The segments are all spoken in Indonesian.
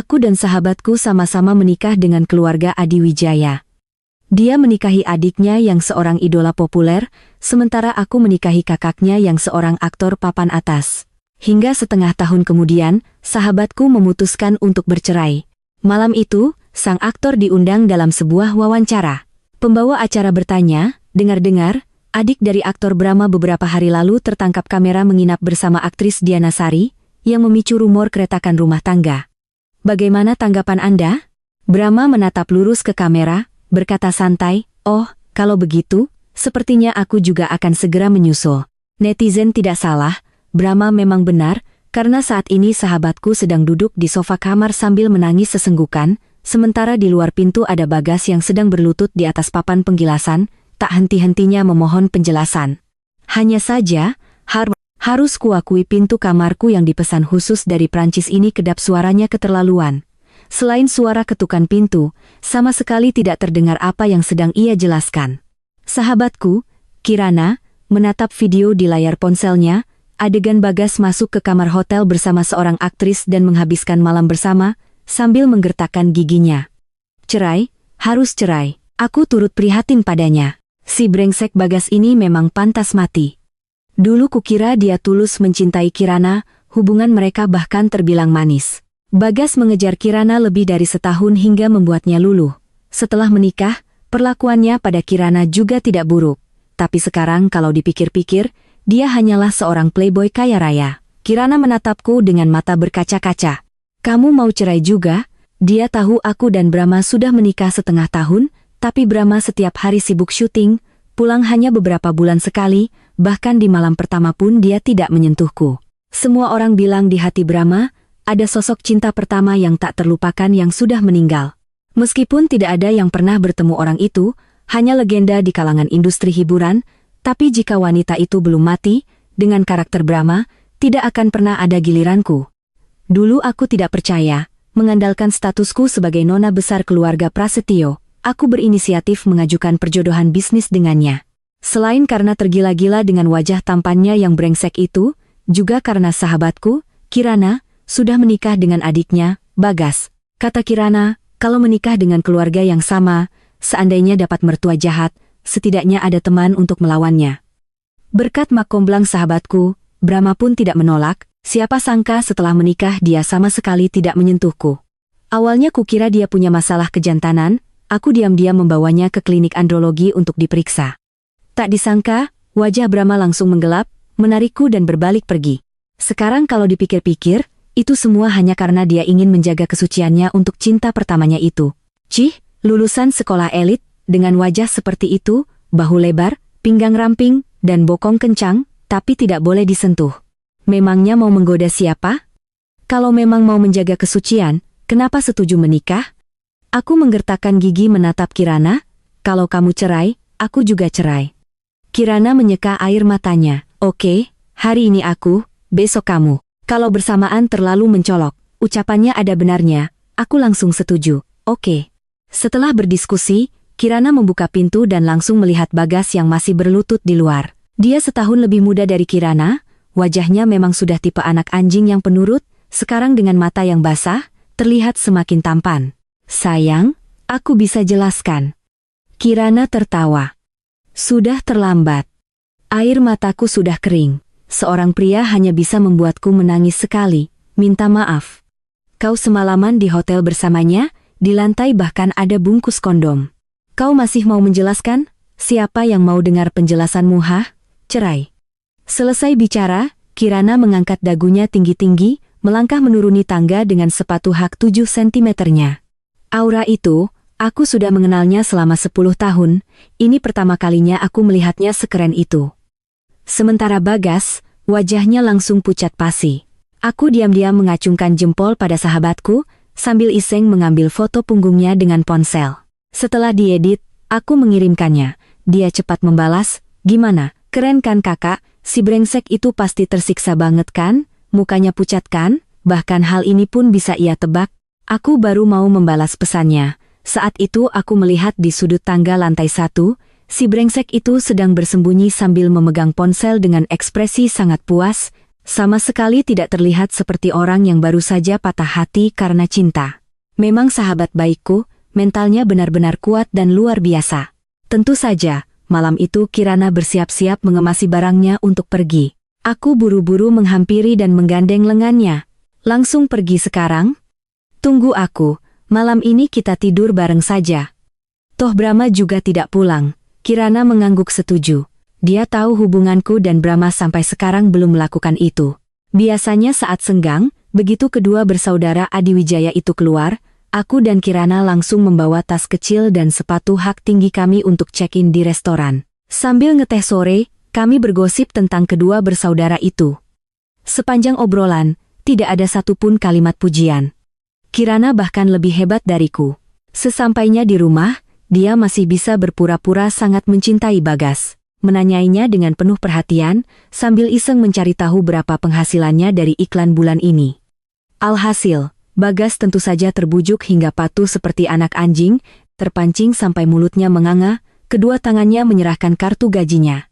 Aku dan sahabatku sama-sama menikah dengan keluarga Adi Wijaya. Dia menikahi adiknya yang seorang idola populer, sementara aku menikahi kakaknya yang seorang aktor papan atas. Hingga setengah tahun kemudian, sahabatku memutuskan untuk bercerai. Malam itu, sang aktor diundang dalam sebuah wawancara. Pembawa acara bertanya, dengar-dengar, adik dari aktor Brahma beberapa hari lalu tertangkap kamera menginap bersama aktris Diana Sari, yang memicu rumor keretakan rumah tangga. Bagaimana tanggapan Anda? Brahma menatap lurus ke kamera, berkata santai, "Oh, kalau begitu, sepertinya aku juga akan segera menyusul." Netizen tidak salah, Brahma memang benar, karena saat ini sahabatku sedang duduk di sofa kamar sambil menangis sesenggukan, sementara di luar pintu ada Bagas yang sedang berlutut di atas papan penggilasan, tak henti-hentinya memohon penjelasan. Hanya saja, harus kuakui pintu kamarku yang dipesan khusus dari Prancis ini kedap suaranya keterlaluan. Selain suara ketukan pintu, sama sekali tidak terdengar apa yang sedang ia jelaskan. Sahabatku, Kirana, menatap video di layar ponselnya, adegan Bagas masuk ke kamar hotel bersama seorang aktris dan menghabiskan malam bersama, sambil menggertakkan giginya. Cerai, harus cerai. Aku turut prihatin padanya. Si brengsek Bagas ini memang pantas mati. Dulu kukira dia tulus mencintai Kirana, hubungan mereka bahkan terbilang manis. Bagas mengejar Kirana lebih dari setahun hingga membuatnya luluh. Setelah menikah, perlakuannya pada Kirana juga tidak buruk. Tapi sekarang kalau dipikir-pikir, dia hanyalah seorang playboy kaya raya. Kirana menatapku dengan mata berkaca-kaca. "Kamu mau cerai juga?" Dia tahu aku dan Brahma sudah menikah setengah tahun, tapi Brahma setiap hari sibuk syuting, pulang hanya beberapa bulan sekali, bahkan di malam pertama pun dia tidak menyentuhku. Semua orang bilang di hati Brahma, ada sosok cinta pertama yang tak terlupakan yang sudah meninggal. Meskipun tidak ada yang pernah bertemu orang itu, hanya legenda di kalangan industri hiburan, tapi jika wanita itu belum mati, dengan karakter Brahma, tidak akan pernah ada giliranku. Dulu aku tidak percaya, mengandalkan statusku sebagai nona besar keluarga Prasetyo, aku berinisiatif mengajukan perjodohan bisnis dengannya. Selain karena tergila-gila dengan wajah tampannya yang brengsek itu, juga karena sahabatku, Kirana, sudah menikah dengan adiknya, Bagas. Kata Kirana, kalau menikah dengan keluarga yang sama, seandainya dapat mertua jahat, setidaknya ada teman untuk melawannya. Berkat makomblang sahabatku, Brahma pun tidak menolak, siapa sangka setelah menikah dia sama sekali tidak menyentuhku. Awalnya kukira dia punya masalah kejantanan, aku diam-diam membawanya ke klinik andrologi untuk diperiksa. Tak disangka, wajah Brahma langsung menggelap, menarikku dan berbalik pergi. Sekarang kalau dipikir-pikir, itu semua hanya karena dia ingin menjaga kesuciannya untuk cinta pertamanya itu. Cih, lulusan sekolah elit, dengan wajah seperti itu, bahu lebar, pinggang ramping, dan bokong kencang, tapi tidak boleh disentuh. Memangnya mau menggoda siapa? Kalau memang mau menjaga kesucian, kenapa setuju menikah? Aku menggertakkan gigi menatap Kirana, kalau kamu cerai, aku juga cerai. Kirana menyeka air matanya. Oke, hari ini aku, besok kamu. Kalau bersamaan terlalu mencolok, ucapannya ada benarnya, aku langsung setuju. Oke. Setelah berdiskusi, Kirana membuka pintu dan langsung melihat Bagas yang masih berlutut di luar. Dia setahun lebih muda dari Kirana, wajahnya memang sudah tipe anak anjing yang penurut, sekarang dengan mata yang basah, terlihat semakin tampan. Sayang, aku bisa jelaskan. Kirana tertawa. Sudah terlambat. Air mataku sudah kering. Seorang pria hanya bisa membuatku menangis sekali. Minta maaf. Kau semalaman di hotel bersamanya, di lantai bahkan ada bungkus kondom. Kau masih mau menjelaskan? Siapa yang mau dengar penjelasanmu, hah? Cerai. Selesai bicara, Kirana mengangkat dagunya tinggi-tinggi, melangkah menuruni tangga dengan sepatu hak 7 cm-nya. Aura itu, aku sudah mengenalnya selama 10 tahun, ini pertama kalinya aku melihatnya sekeren itu. Sementara Bagas, wajahnya langsung pucat pasi. Aku diam-diam mengacungkan jempol pada sahabatku, sambil iseng mengambil foto punggungnya dengan ponsel. Setelah diedit, aku mengirimkannya. Dia cepat membalas, "Gimana, keren kan kakak? Si brengsek itu pasti tersiksa banget kan? Mukanya pucat kan? Bahkan hal ini pun bisa ia tebak." Aku baru mau membalas pesannya. Saat itu aku melihat di sudut tangga lantai 1, si brengsek itu sedang bersembunyi sambil memegang ponsel dengan ekspresi sangat puas, Sama sekali tidak terlihat seperti orang yang baru saja patah hati karena cinta. Memang sahabat baikku, mentalnya benar-benar kuat dan luar biasa. Tentu saja, malam itu Kirana bersiap-siap mengemasi barangnya untuk pergi. Aku buru-buru menghampiri dan menggandeng lengannya. Langsung pergi sekarang? Tunggu aku, malam ini kita tidur bareng saja. Toh Brahma juga tidak pulang. Kirana mengangguk setuju. Dia tahu hubunganku dan Brahma sampai sekarang belum melakukan itu. Biasanya saat senggang, begitu kedua bersaudara Adiwijaya itu keluar, aku dan Kirana langsung membawa tas kecil dan sepatu hak tinggi kami untuk check-in di restoran. Sambil ngeteh sore, kami bergosip tentang kedua bersaudara itu. Sepanjang obrolan, tidak ada satupun kalimat pujian. Kirana bahkan lebih hebat dariku. Sesampainya di rumah, dia masih bisa berpura-pura sangat mencintai Bagas. Menanyainya dengan penuh perhatian, sambil iseng mencari tahu berapa penghasilannya dari iklan bulan ini. Alhasil, Bagas tentu saja terbujuk hingga patuh seperti anak anjing, terpancing sampai mulutnya menganga, kedua tangannya menyerahkan kartu gajinya.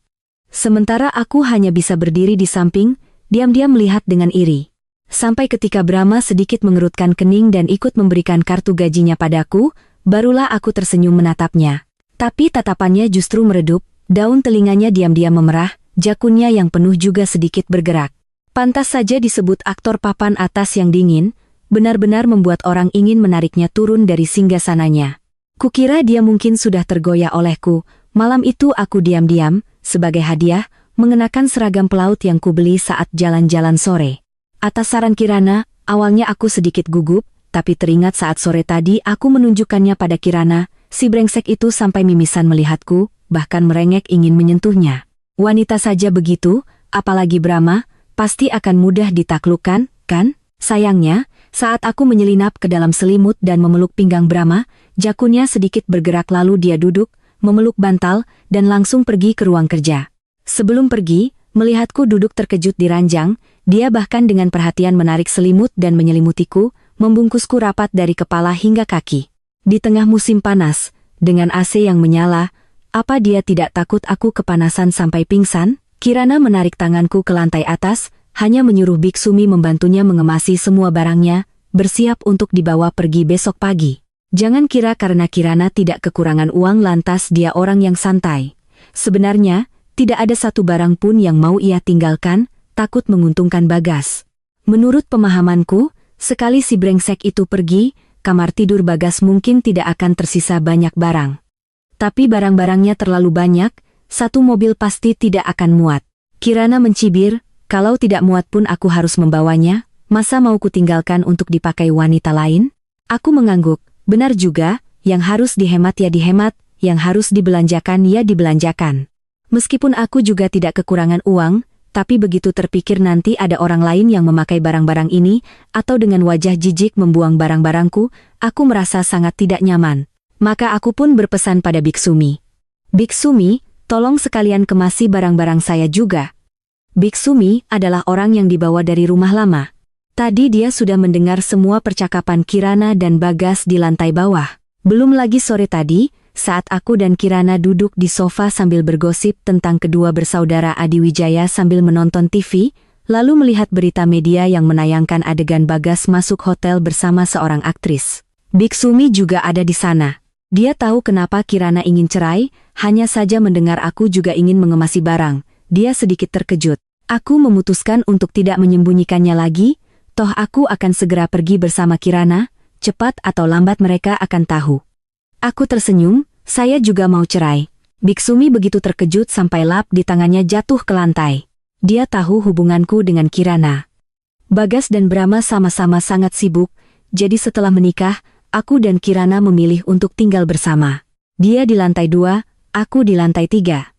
Sementara aku hanya bisa berdiri di samping, diam-diam melihat dengan iri. Sampai ketika Brahma sedikit mengerutkan kening dan ikut memberikan kartu gajinya padaku, barulah aku tersenyum menatapnya. Tapi tatapannya justru meredup, daun telinganya diam-diam memerah, jakunnya yang penuh juga sedikit bergerak. Pantas saja disebut aktor papan atas yang dingin, benar-benar membuat orang ingin menariknya turun dari singgasananya. Kukira dia mungkin sudah tergoyah olehku, malam itu aku diam-diam, sebagai hadiah, mengenakan seragam pelaut yang kubeli saat jalan-jalan sore. Atas saran Kirana, awalnya aku sedikit gugup, tapi teringat saat sore tadi aku menunjukkannya pada Kirana, si brengsek itu sampai mimisan melihatku, bahkan merengek ingin menyentuhnya. Wanita saja begitu, apalagi Brahma, pasti akan mudah ditaklukkan, kan? Sayangnya, saat aku menyelinap ke dalam selimut dan memeluk pinggang Brahma, jakunnya sedikit bergerak lalu dia duduk, memeluk bantal, dan langsung pergi ke ruang kerja. Sebelum pergi, melihatku duduk terkejut di ranjang, dia bahkan dengan perhatian menarik selimut dan menyelimutiku, membungkusku rapat dari kepala hingga kaki. Di tengah musim panas, dengan AC yang menyala, apa dia tidak takut aku kepanasan sampai pingsan? Kirana menarik tanganku ke lantai atas, hanya menyuruh Biksumi membantunya mengemasi semua barangnya, bersiap untuk dibawa pergi besok pagi. Jangan kira karena Kirana tidak kekurangan uang lantas dia orang yang santai. Sebenarnya, tidak ada satu barang pun yang mau ia tinggalkan, takut menguntungkan Bagas. Menurut pemahamanku, sekali si brengsek itu pergi, kamar tidur Bagas mungkin tidak akan tersisa banyak barang. Tapi barang-barangnya terlalu banyak, satu mobil pasti tidak akan muat. Kirana mencibir, kalau tidak muat pun aku harus membawanya, masa mau kutinggalkan untuk dipakai wanita lain? Aku mengangguk, benar juga, yang harus dihemat ya dihemat, yang harus dibelanjakan ya dibelanjakan. Meskipun aku juga tidak kekurangan uang, tapi begitu terpikir nanti ada orang lain yang memakai barang-barang ini, atau dengan wajah jijik membuang barang-barangku, aku merasa sangat tidak nyaman. Maka aku pun berpesan pada Biksumi. Biksumi, tolong sekalian kemasi barang-barang saya juga. Biksumi adalah orang yang dibawa dari rumah lama. Tadi dia sudah mendengar semua percakapan Kirana dan Bagas di lantai bawah. Belum lagi sore tadi, saat aku dan Kirana duduk di sofa sambil bergosip tentang kedua bersaudara Adiwijaya sambil menonton TV, lalu melihat berita media yang menayangkan adegan Bagas masuk hotel bersama seorang aktris. Biksumi juga ada di sana. Dia tahu kenapa Kirana ingin cerai, hanya saja mendengar aku juga ingin mengemasi barang. Dia sedikit terkejut. Aku memutuskan untuk tidak menyembunyikannya lagi, toh aku akan segera pergi bersama Kirana, cepat atau lambat mereka akan tahu. Aku tersenyum, saya juga mau cerai. Biksumi begitu terkejut sampai lap di tangannya jatuh ke lantai. Dia tahu hubunganku dengan Kirana. Bagas dan Brahma sama-sama sangat sibuk, jadi setelah menikah, aku dan Kirana memilih untuk tinggal bersama. Dia di lantai 2, aku di lantai 3.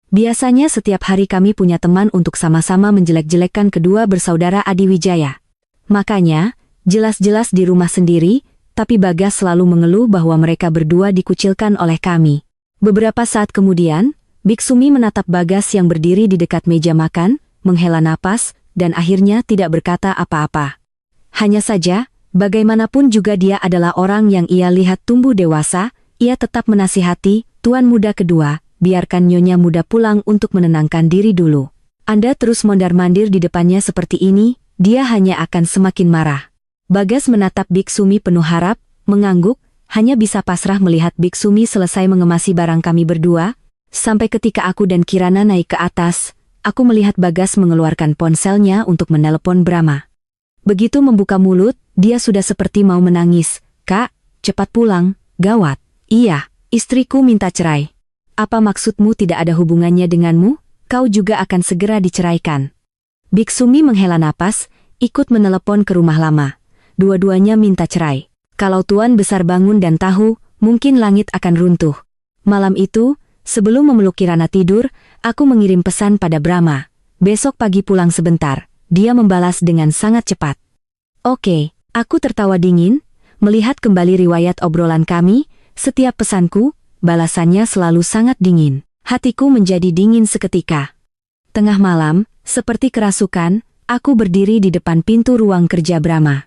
Biasanya setiap hari kami punya teman untuk sama-sama menjelek-jelekkan kedua bersaudara Adiwijaya. Makanya, jelas-jelas di rumah sendiri, tapi Bagas selalu mengeluh bahwa mereka berdua dikucilkan oleh kami. Beberapa saat kemudian, Biksumi menatap Bagas yang berdiri di dekat meja makan, menghela napas, dan akhirnya tidak berkata apa-apa. Hanya saja, bagaimanapun juga dia adalah orang yang ia lihat tumbuh dewasa, ia tetap menasihati, tuan muda kedua, biarkan Nyonya muda pulang untuk menenangkan diri dulu. Anda terus mondar-mandir di depannya seperti ini, dia hanya akan semakin marah. Bagas menatap Biksumi penuh harap, mengangguk, hanya bisa pasrah melihat Biksumi selesai mengemasi barang kami berdua, sampai ketika aku dan Kirana naik ke atas, aku melihat Bagas mengeluarkan ponselnya untuk menelepon Brahma. Begitu membuka mulut, dia sudah seperti mau menangis. Kak, cepat pulang, gawat. Iya, istriku minta cerai. Apa maksudmu tidak ada hubungannya denganmu? Kau juga akan segera diceraikan. Biksumi menghela napas, ikut menelepon ke rumah lama. Dua-duanya minta cerai. Kalau Tuan Besar bangun dan tahu, mungkin langit akan runtuh. Malam itu, sebelum memeluk Kirana tidur, aku mengirim pesan pada Brahma. Besok pagi pulang sebentar. Dia membalas dengan sangat cepat. Oke, aku tertawa dingin, melihat kembali riwayat obrolan kami, setiap pesanku, balasannya selalu sangat dingin. Hatiku menjadi dingin seketika. Tengah malam, seperti kerasukan, aku berdiri di depan pintu ruang kerja Brahma.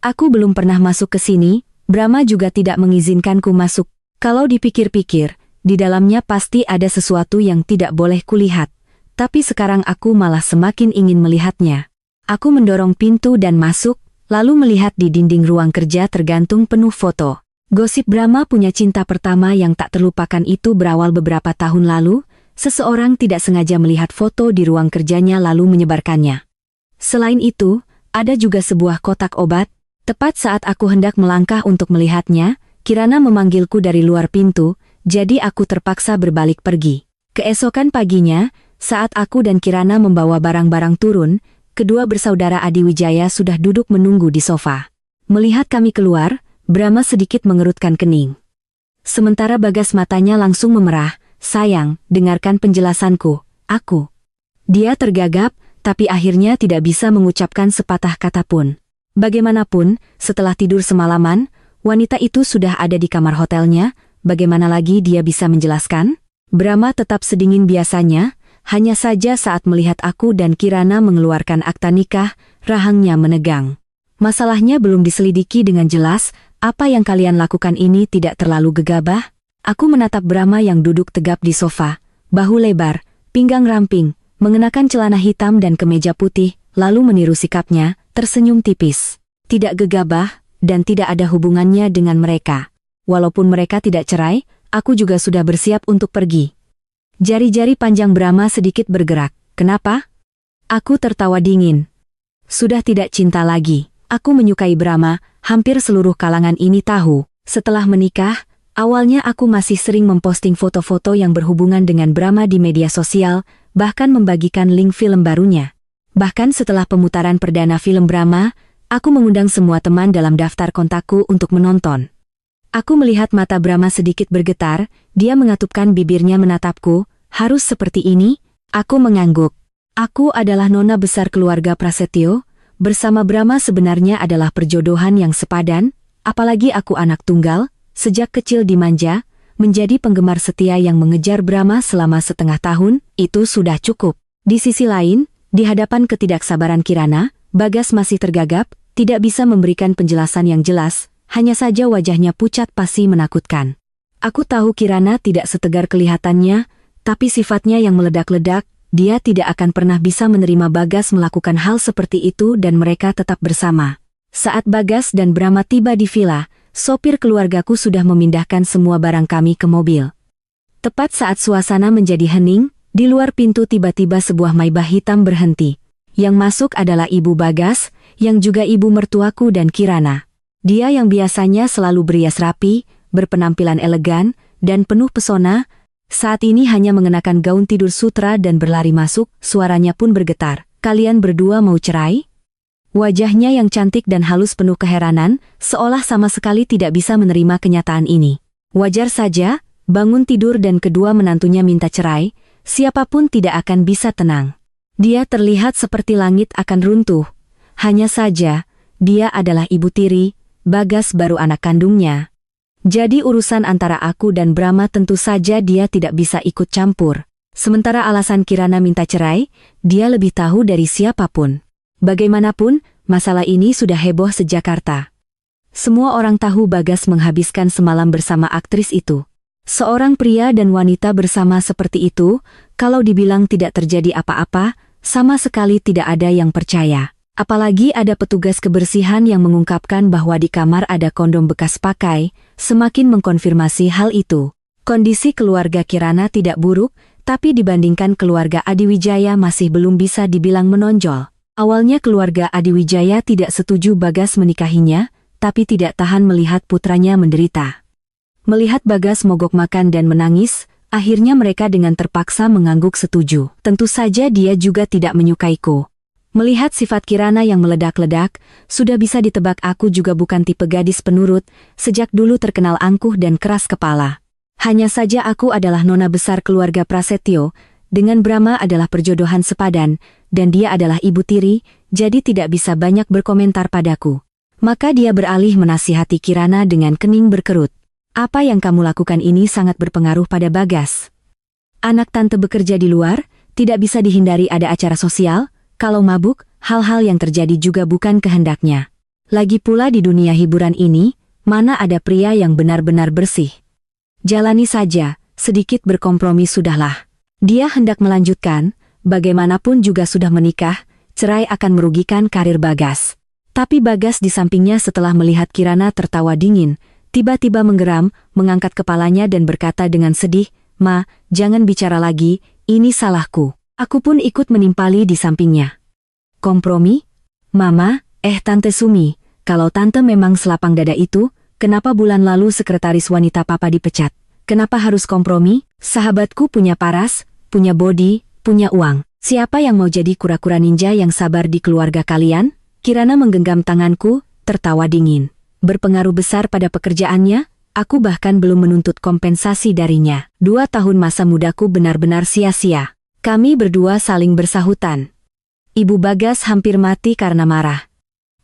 Aku belum pernah masuk ke sini, Brahma juga tidak mengizinkanku masuk. Kalau dipikir-pikir, di dalamnya pasti ada sesuatu yang tidak boleh kulihat. Tapi sekarang aku malah semakin ingin melihatnya. Aku mendorong pintu dan masuk, lalu melihat di dinding ruang kerja tergantung penuh foto. Gosip Brahma punya cinta pertama yang tak terlupakan itu berawal beberapa tahun lalu, seseorang tidak sengaja melihat foto di ruang kerjanya lalu menyebarkannya. Selain itu, ada juga sebuah kotak obat. Tepat saat aku hendak melangkah untuk melihatnya, Kirana memanggilku dari luar pintu, jadi aku terpaksa berbalik pergi. Keesokan paginya, saat aku dan Kirana membawa barang-barang turun, kedua bersaudara Adiwijaya sudah duduk menunggu di sofa. Melihat kami keluar, Brahma sedikit mengerutkan kening. Sementara Bagas matanya langsung memerah. Sayang, dengarkan penjelasanku, aku. Dia tergagap, tapi akhirnya tidak bisa mengucapkan sepatah kata pun. Bagaimanapun, setelah tidur semalaman, wanita itu sudah ada di kamar hotelnya, bagaimana lagi dia bisa menjelaskan? Brahma tetap sedingin biasanya, hanya saja saat melihat aku dan Kirana mengeluarkan akta nikah, rahangnya menegang. Masalahnya belum diselidiki dengan jelas, apa yang kalian lakukan ini tidak terlalu gegabah? Aku menatap Brahma yang duduk tegap di sofa, bahu lebar, pinggang ramping, mengenakan celana hitam dan kemeja putih, lalu meniru sikapnya, tersenyum tipis. Tidak gegabah, dan tidak ada hubungannya dengan mereka. Walaupun mereka tidak cerai, aku juga sudah bersiap untuk pergi. Jari-jari panjang Brahma sedikit bergerak. Kenapa? Aku tertawa dingin. Sudah tidak cinta lagi. Aku menyukai Brahma, hampir seluruh kalangan ini tahu. Setelah menikah, awalnya aku masih sering memposting foto-foto yang berhubungan dengan Brahma di media sosial, bahkan membagikan link film barunya. Bahkan setelah pemutaran perdana film Brahma, aku mengundang semua teman dalam daftar kontakku untuk menonton. Aku melihat mata Brahma sedikit bergetar, dia mengatupkan bibirnya menatapku. Harus seperti ini? Aku mengangguk. Aku adalah nona besar keluarga Prasetyo, bersama Brahma sebenarnya adalah perjodohan yang sepadan, apalagi aku anak tunggal, sejak kecil dimanja, menjadi penggemar setia yang mengejar Brahma selama setengah tahun, itu sudah cukup. Di sisi lain, di hadapan ketidaksabaran Kirana, Bagas masih tergagap, tidak bisa memberikan penjelasan yang jelas, hanya saja wajahnya pucat pasi menakutkan. Aku tahu Kirana tidak setegar kelihatannya, tapi sifatnya yang meledak-ledak, dia tidak akan pernah bisa menerima Bagas melakukan hal seperti itu dan mereka tetap bersama. Saat Bagas dan Brahma tiba di villa, sopir keluargaku sudah memindahkan semua barang kami ke mobil. Tepat saat suasana menjadi hening, di luar pintu tiba-tiba sebuah Maybach hitam berhenti. Yang masuk adalah Ibu Bagas, yang juga ibu mertuaku dan Kirana. Dia yang biasanya selalu berias rapi, berpenampilan elegan, dan penuh pesona, saat ini hanya mengenakan gaun tidur sutra dan berlari masuk, suaranya pun bergetar. Kalian berdua mau cerai? Wajahnya yang cantik dan halus penuh keheranan, seolah sama sekali tidak bisa menerima kenyataan ini. Wajar saja, bangun tidur dan kedua menantunya minta cerai, siapapun tidak akan bisa tenang. Dia terlihat seperti langit akan runtuh. Hanya saja, dia adalah ibu tiri, Bagas baru anak kandungnya. Jadi urusan antara aku dan Brahma tentu saja dia tidak bisa ikut campur. Sementara alasan Kirana minta cerai, dia lebih tahu dari siapapun. Bagaimanapun, masalah ini sudah heboh se-Jakarta. Semua orang tahu Bagas menghabiskan semalam bersama aktris itu. Seorang pria dan wanita bersama seperti itu, kalau dibilang tidak terjadi apa-apa, Sama sekali tidak ada yang percaya. Apalagi ada petugas kebersihan yang mengungkapkan bahwa di kamar ada kondom bekas pakai, semakin mengkonfirmasi hal itu. Kondisi keluarga Kirana tidak buruk, tapi dibandingkan keluarga Adiwijaya masih belum bisa dibilang menonjol. Awalnya keluarga Adiwijaya tidak setuju Bagas menikahinya, tapi tidak tahan melihat putranya menderita. Melihat Bagas mogok makan dan menangis, akhirnya mereka dengan terpaksa mengangguk setuju. Tentu saja dia juga tidak menyukaiku. Melihat sifat Kirana yang meledak-ledak, sudah bisa ditebak aku juga bukan tipe gadis penurut, sejak dulu terkenal angkuh dan keras kepala. Hanya saja aku adalah nona besar keluarga Prasetyo, dengan Brahma adalah perjodohan sepadan, dan dia adalah ibu tiri, jadi tidak bisa banyak berkomentar padaku. Maka dia beralih menasihati Kirana dengan kening berkerut. Apa yang kamu lakukan ini sangat berpengaruh pada Bagas. Anak tante bekerja di luar, tidak bisa dihindari ada acara sosial. Kalau mabuk, hal-hal yang terjadi juga bukan kehendaknya. Lagi pula di dunia hiburan ini, mana ada pria yang benar-benar bersih. Jalani saja, sedikit berkompromi sudahlah. Dia hendak melanjutkan, bagaimanapun juga sudah menikah, cerai akan merugikan karir Bagas. Tapi Bagas di sampingnya setelah melihat Kirana tertawa dingin, tiba-tiba menggeram, mengangkat kepalanya dan berkata dengan sedih, "Ma, jangan bicara lagi, ini salahku." Aku pun ikut menimpali di sampingnya. Kompromi? Mama, Tante Sumi, kalau Tante memang selapang dada itu, kenapa bulan lalu sekretaris wanita Papa dipecat? Kenapa harus kompromi? Sahabatku punya paras, punya body, punya uang. Siapa yang mau jadi kura-kura ninja yang sabar di keluarga kalian? Kirana menggenggam tanganku, tertawa dingin. Berpengaruh besar pada pekerjaannya, aku bahkan belum menuntut kompensasi darinya. 2 tahun masa mudaku benar-benar sia-sia. Kami berdua saling bersahutan. Ibu Bagas hampir mati karena marah.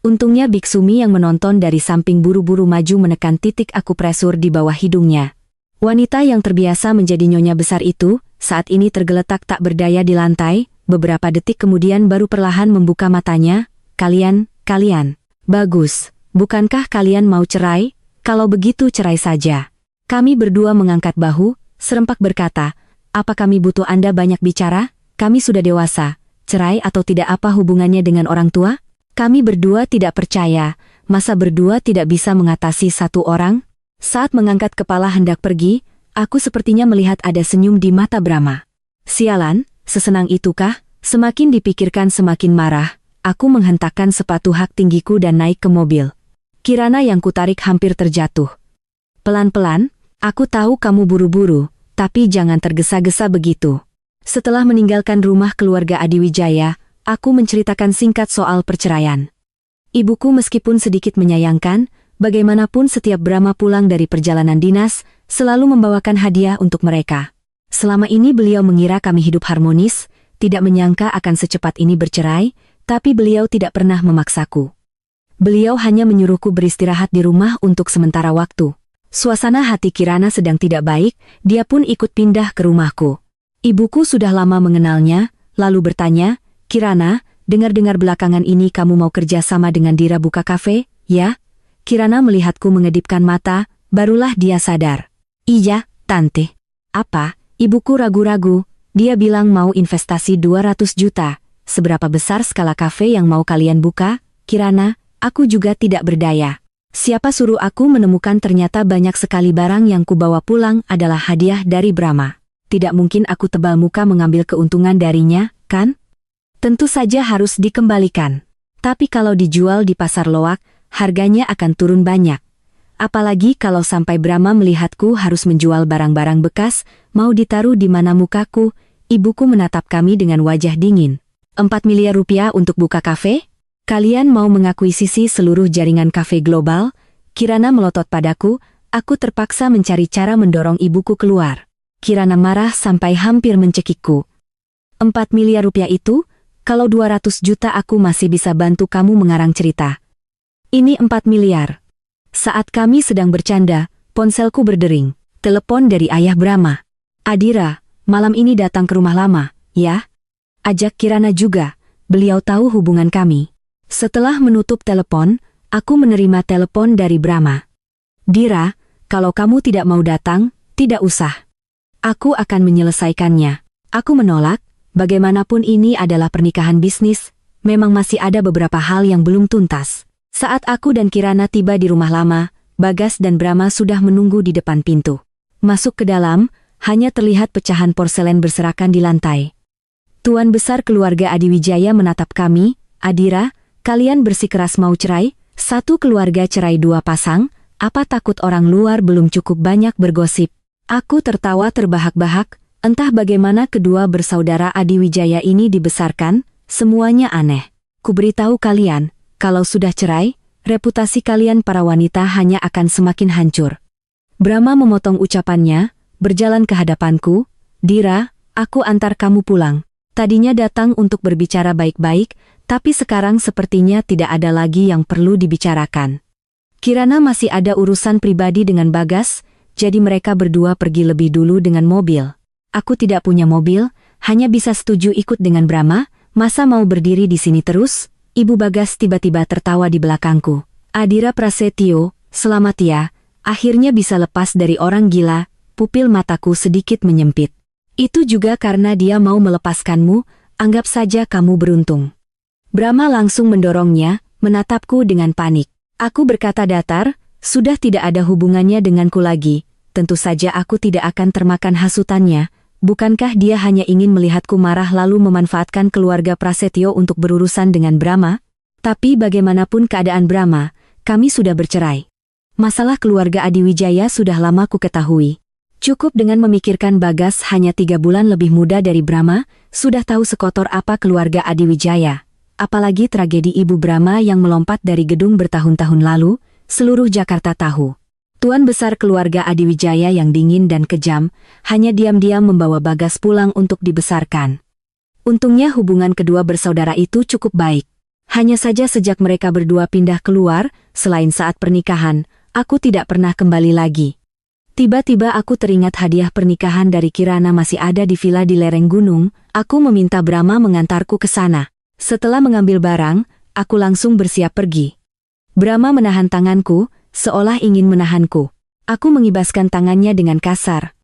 Untungnya Biksumi yang menonton dari samping buru-buru maju menekan titik akupresur di bawah hidungnya. Wanita yang terbiasa menjadi nyonya besar itu, saat ini tergeletak tak berdaya di lantai, beberapa detik kemudian baru perlahan membuka matanya. Kalian. Bagus, bukankah kalian mau cerai? Kalau begitu cerai saja. Kami berdua mengangkat bahu, serempak berkata, apa kami butuh Anda banyak bicara? Kami sudah dewasa. Cerai atau tidak apa hubungannya dengan orang tua? Kami berdua tidak percaya, masa berdua tidak bisa mengatasi satu orang? Saat mengangkat kepala hendak pergi, aku sepertinya melihat ada senyum di mata Brahma. Sialan, sesenang itukah? Semakin dipikirkan semakin marah, aku menghentakkan sepatu hak tinggiku dan naik ke mobil. Kirana yang kutarik hampir terjatuh. Pelan-pelan, aku tahu kamu buru-buru. Tapi jangan tergesa-gesa begitu. Setelah meninggalkan rumah keluarga Adiwijaya, aku menceritakan singkat soal perceraian. Ibuku meskipun sedikit menyayangkan, bagaimanapun setiap Brahma pulang dari perjalanan dinas, selalu membawakan hadiah untuk mereka. Selama ini beliau mengira kami hidup harmonis, tidak menyangka akan secepat ini bercerai, tapi beliau tidak pernah memaksaku. Beliau hanya menyuruhku beristirahat di rumah untuk sementara waktu. Suasana hati Kirana sedang tidak baik, dia pun ikut pindah ke rumahku. Ibuku sudah lama mengenalnya, lalu bertanya, Kirana, dengar-dengar belakangan ini kamu mau kerja sama dengan Dira buka kafe, ya? Kirana melihatku mengedipkan mata, barulah dia sadar. Iya, Tante. Apa? Ibuku ragu-ragu, dia bilang mau investasi 200 juta. Seberapa besar skala kafe yang mau kalian buka? Kirana, aku juga tidak berdaya. Siapa suruh aku menemukan ternyata banyak sekali barang yang kubawa pulang adalah hadiah dari Brahma. Tidak mungkin aku tebal muka mengambil keuntungan darinya, kan? Tentu saja harus dikembalikan. Tapi kalau dijual di pasar loak, harganya akan turun banyak. Apalagi kalau sampai Brahma melihatku harus menjual barang-barang bekas, mau ditaruh di mana mukaku, ibuku menatap kami dengan wajah dingin. 4 miliar rupiah untuk buka kafe? Kalian mau mengakuisisi seluruh jaringan kafe global? Kirana melotot padaku, aku terpaksa mencari cara mendorong ibuku keluar. Kirana marah sampai hampir mencekikku. 4 miliar rupiah itu? Kalau 200 juta aku masih bisa bantu kamu mengarang cerita. Ini 4 miliar. Saat kami sedang bercanda, ponselku berdering. Telepon dari ayah Brahma. Adira, malam ini datang ke rumah lama, ya? Ajak Kirana juga, beliau tahu hubungan kami. Setelah menutup telepon, aku menerima telepon dari Brahma. Dira, kalau kamu tidak mau datang, tidak usah. Aku akan menyelesaikannya. Aku menolak, Bagaimanapun ini adalah pernikahan bisnis, memang masih ada beberapa hal yang belum tuntas. Saat aku dan Kirana tiba di rumah lama, Bagas dan Brahma sudah menunggu di depan pintu. Masuk ke dalam, hanya terlihat pecahan porselen berserakan di lantai. Tuan besar keluarga Adiwijaya menatap kami, "Adira, kalian bersikeras mau cerai? Satu keluarga cerai dua pasang, apa takut orang luar belum cukup banyak bergosip?" Aku tertawa terbahak-bahak, entah bagaimana kedua bersaudara Adiwijaya ini dibesarkan, semuanya aneh. Kuberitahu kalian, kalau sudah cerai, reputasi kalian para wanita hanya akan semakin hancur. Brahma memotong ucapannya, berjalan ke hadapanku, "Dira, aku antar kamu pulang." Tadinya datang untuk berbicara baik-baik, tapi sekarang sepertinya tidak ada lagi yang perlu dibicarakan. Kirana masih ada urusan pribadi dengan Bagas, jadi mereka berdua pergi lebih dulu dengan mobil. Aku tidak punya mobil, hanya bisa setuju ikut dengan Brahma. Masa mau berdiri di sini terus? Ibu Bagas tiba-tiba tertawa di belakangku. "Adira Prasetyo, selamat ya, akhirnya bisa lepas dari orang gila." Pupil mataku sedikit menyempit. "Itu juga karena dia mau melepaskanmu, anggap saja kamu beruntung." Brahma langsung mendorongnya, menatapku dengan panik. Aku berkata datar, sudah tidak ada hubungannya denganku lagi, tentu saja aku tidak akan termakan hasutannya. Bukankah dia hanya ingin melihatku marah lalu memanfaatkan keluarga Prasetyo untuk berurusan dengan Brahma? Tapi bagaimanapun keadaan Brahma, kami sudah bercerai. Masalah keluarga Adiwijaya sudah lama ku ketahui. Cukup dengan memikirkan Bagas hanya 3 bulan lebih muda dari Brahma, sudah tahu sekotor apa keluarga Adiwijaya. Apalagi tragedi ibu Brahma yang melompat dari gedung bertahun-tahun lalu, seluruh Jakarta tahu. Tuan besar keluarga Adiwijaya yang dingin dan kejam, hanya diam-diam membawa Bagas pulang untuk dibesarkan. Untungnya hubungan kedua bersaudara itu cukup baik. Hanya saja sejak mereka berdua pindah keluar, selain saat pernikahan, aku tidak pernah kembali lagi. Tiba-tiba aku teringat hadiah pernikahan dari Kirana masih ada di villa di lereng gunung, aku meminta Brahma mengantarku ke sana. Setelah mengambil barang, aku langsung bersiap pergi. Brahma menahan tanganku, seolah ingin menahanku. Aku mengibaskan tangannya dengan kasar.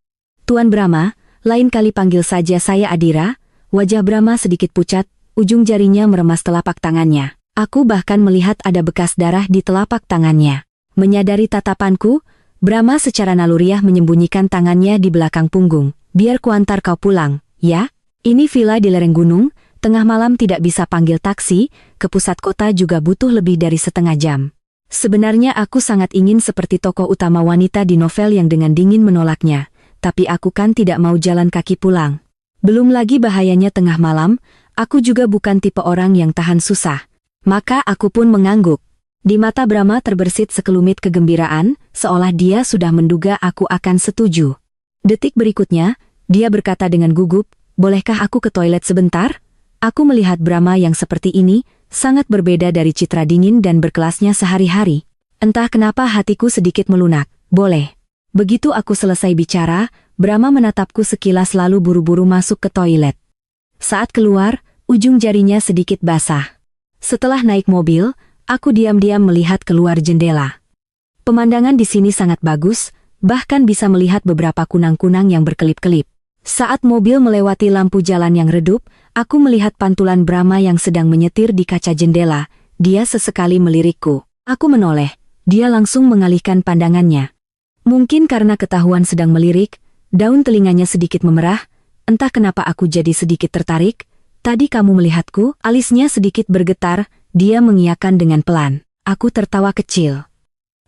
"Tuan Brahma, lain kali panggil saja saya Adira." Wajah Brahma sedikit pucat, ujung jarinya meremas telapak tangannya. Aku bahkan melihat ada bekas darah di telapak tangannya. Menyadari tatapanku, Brahma secara naluriah menyembunyikan tangannya di belakang punggung. "Biar kuantar kau pulang, ya? Ini villa di lereng gunung, tengah malam tidak bisa panggil taksi, ke pusat kota juga butuh lebih dari setengah jam." Sebenarnya aku sangat ingin seperti tokoh utama wanita di novel yang dengan dingin menolaknya, tapi aku kan tidak mau jalan kaki pulang. Belum lagi bahayanya tengah malam, aku juga bukan tipe orang yang tahan susah. Maka aku pun mengangguk. Di mata Brahma terbersit sekelumit kegembiraan, seolah dia sudah menduga aku akan setuju. Detik berikutnya, dia berkata dengan gugup, "Bolehkah aku ke toilet sebentar?" Aku melihat Brahma yang seperti ini, sangat berbeda dari citra dingin dan berkelasnya sehari-hari. Entah kenapa hatiku sedikit melunak. "Boleh." Begitu aku selesai bicara, Brahma menatapku sekilas lalu buru-buru masuk ke toilet. Saat keluar, ujung jarinya sedikit basah. Setelah naik mobil, aku diam-diam melihat keluar jendela. Pemandangan di sini sangat bagus, bahkan bisa melihat beberapa kunang-kunang yang berkelip-kelip. Saat mobil melewati lampu jalan yang redup, aku melihat pantulan Brahma yang sedang menyetir di kaca jendela. Dia sesekali melirikku. Aku menoleh. Dia langsung mengalihkan pandangannya. Mungkin karena ketahuan sedang melirik, daun telinganya sedikit memerah. Entah kenapa aku jadi sedikit tertarik. "Tadi kamu melihatku?" Alisnya sedikit bergetar, dia mengiyakan dengan pelan. Aku tertawa kecil.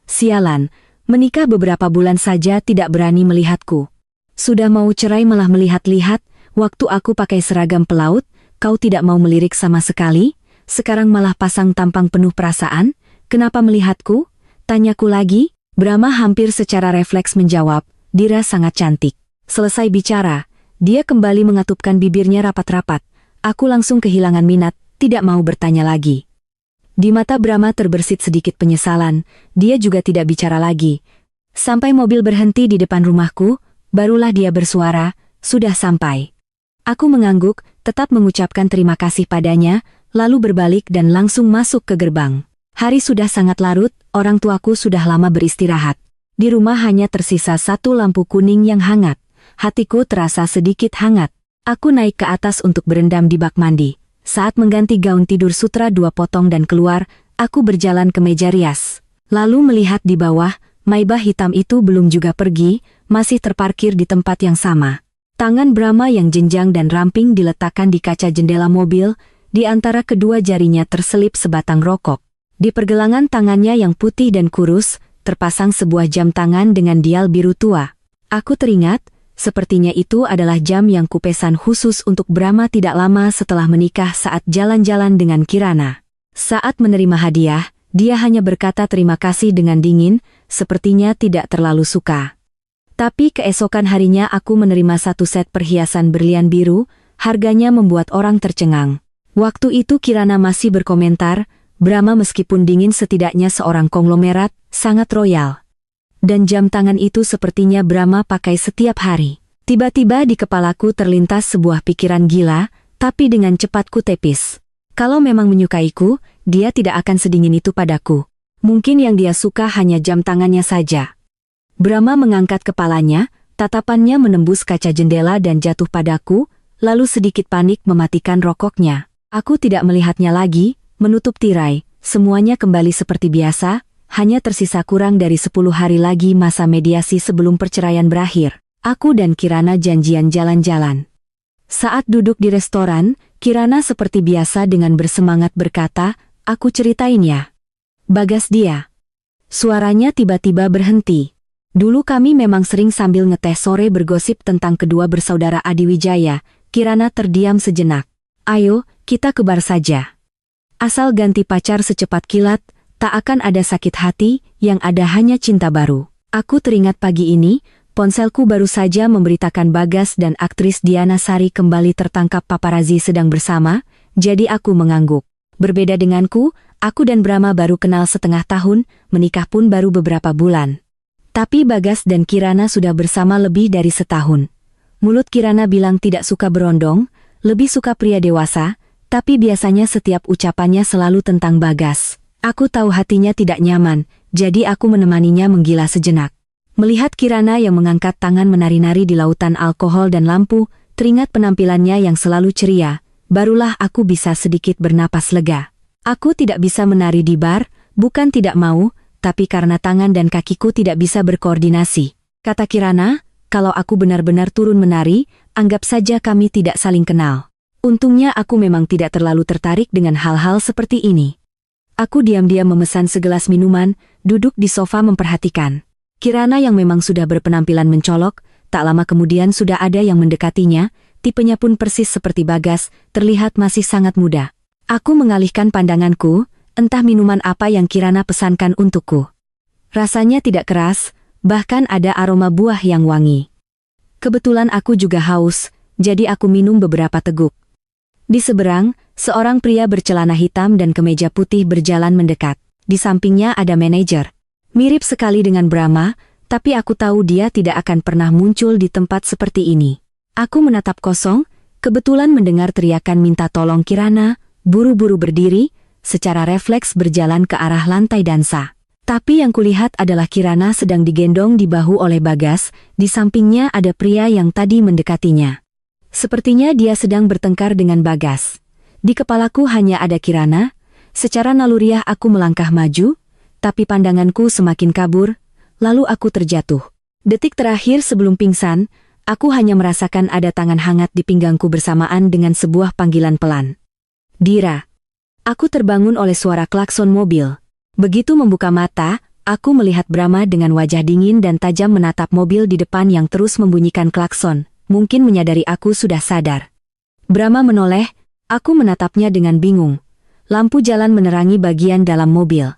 "Sialan, menikah beberapa bulan saja tidak berani melihatku. Sudah mau cerai malah melihat-lihat, waktu aku pakai seragam pelaut, kau tidak mau melirik sama sekali, sekarang malah pasang tampang penuh perasaan, kenapa melihatku?" Tanyaku lagi. Brahma hampir secara refleks menjawab, "Dira sangat cantik." Selesai bicara, dia kembali mengatupkan bibirnya rapat-rapat. Aku langsung kehilangan minat, tidak mau bertanya lagi. Di mata Brahma terbersit sedikit penyesalan, dia juga tidak bicara lagi. Sampai mobil berhenti di depan rumahku, barulah dia bersuara, "Sudah sampai." Aku mengangguk, tetap mengucapkan terima kasih padanya, lalu berbalik dan langsung masuk ke gerbang. Hari sudah sangat larut, orang tuaku sudah lama beristirahat. Di rumah hanya tersisa satu lampu kuning yang hangat. Hatiku terasa sedikit hangat. Aku naik ke atas untuk berendam di bak mandi. Saat mengganti gaun tidur sutra 2 potong dan keluar, aku berjalan ke meja rias. Lalu melihat di bawah, Maybach hitam itu belum juga pergi, masih terparkir di tempat yang sama. Tangan Brahma yang jenjang dan ramping diletakkan di kaca jendela mobil, di antara kedua jarinya terselip sebatang rokok. Di pergelangan tangannya yang putih dan kurus, terpasang sebuah jam tangan dengan dial biru tua. Aku teringat, sepertinya itu adalah jam yang kupesan khusus untuk Brahma tidak lama setelah menikah saat jalan-jalan dengan Kirana. Saat menerima hadiah, dia hanya berkata terima kasih dengan dingin, sepertinya tidak terlalu suka. Tapi keesokan harinya aku menerima 1 set perhiasan berlian biru, harganya membuat orang tercengang. Waktu itu Kirana masih berkomentar, Brahma meskipun dingin setidaknya seorang konglomerat, sangat royal. Dan jam tangan itu sepertinya Brahma pakai setiap hari. Tiba-tiba di kepalaku terlintas sebuah pikiran gila, tapi dengan cepat ku tepis. Kalau memang menyukaiku, dia tidak akan sedingin itu padaku. Mungkin yang dia suka hanya jam tangannya saja. Brahma mengangkat kepalanya, tatapannya menembus kaca jendela dan jatuh padaku, lalu sedikit panik mematikan rokoknya. Aku tidak melihatnya lagi, menutup tirai, semuanya kembali seperti biasa, hanya tersisa kurang dari 10 hari lagi masa mediasi sebelum perceraian berakhir. Aku dan Kirana janjian jalan-jalan. Saat duduk di restoran, Kirana seperti biasa dengan bersemangat berkata, aku ceritain ya. Bagas dia. Suaranya tiba-tiba berhenti. Dulu kami memang sering sambil ngeteh sore bergosip tentang kedua bersaudara Adiwijaya. Kirana terdiam sejenak. Ayo, kita ke bar saja. Asal ganti pacar secepat kilat, tak akan ada sakit hati, yang ada hanya cinta baru. Aku teringat pagi ini, ponselku baru saja memberitakan Bagas dan aktris Diana Sari kembali tertangkap paparazzi sedang bersama, jadi aku mengangguk. Berbeda denganku, aku dan Brahma baru kenal setengah tahun, menikah pun baru beberapa bulan. Tapi Bagas dan Kirana sudah bersama lebih dari setahun. Mulut Kirana bilang tidak suka berondong, lebih suka pria dewasa, tapi biasanya setiap ucapannya selalu tentang Bagas. Aku tahu hatinya tidak nyaman, jadi aku menemaninya menggila sejenak. Melihat Kirana yang mengangkat tangan menari-nari di lautan alkohol dan lampu, teringat penampilannya yang selalu ceria, barulah aku bisa sedikit bernapas lega. Aku tidak bisa menari di bar, bukan tidak mau, tapi karena tangan dan kakiku tidak bisa berkoordinasi. Kata Kirana, kalau aku benar-benar turun menari, anggap saja kami tidak saling kenal. Untungnya aku memang tidak terlalu tertarik dengan hal-hal seperti ini. Aku diam-diam memesan segelas minuman, duduk di sofa memperhatikan. Kirana yang memang sudah berpenampilan mencolok, tak lama kemudian sudah ada yang mendekatinya, tipenya pun persis seperti Bagas, terlihat masih sangat muda. Aku mengalihkan pandanganku, entah minuman apa yang Kirana pesankan untukku. Rasanya tidak keras, bahkan ada aroma buah yang wangi. Kebetulan aku juga haus, jadi aku minum beberapa teguk. Di seberang, seorang pria bercelana hitam dan kemeja putih berjalan mendekat. Di sampingnya ada manajer. Mirip sekali dengan Brahma, tapi aku tahu dia tidak akan pernah muncul di tempat seperti ini. Aku menatap kosong, kebetulan mendengar teriakan minta tolong Kirana, buru-buru berdiri, secara refleks berjalan ke arah lantai dansa. Tapi yang kulihat adalah Kirana sedang digendong di bahu oleh Bagas, di sampingnya ada pria yang tadi mendekatinya. Sepertinya dia sedang bertengkar dengan Bagas. Di kepalaku hanya ada Kirana, secara naluriah aku melangkah maju, tapi pandanganku semakin kabur, lalu aku terjatuh. Detik terakhir sebelum pingsan, aku hanya merasakan ada tangan hangat di pinggangku bersamaan dengan sebuah panggilan pelan. Dira. Aku terbangun oleh suara klakson mobil. Begitu membuka mata, aku melihat Brahma dengan wajah dingin dan tajam menatap mobil di depan yang terus membunyikan klakson, mungkin menyadari aku sudah sadar. Brahma menoleh, aku menatapnya dengan bingung. Lampu jalan menerangi bagian dalam mobil.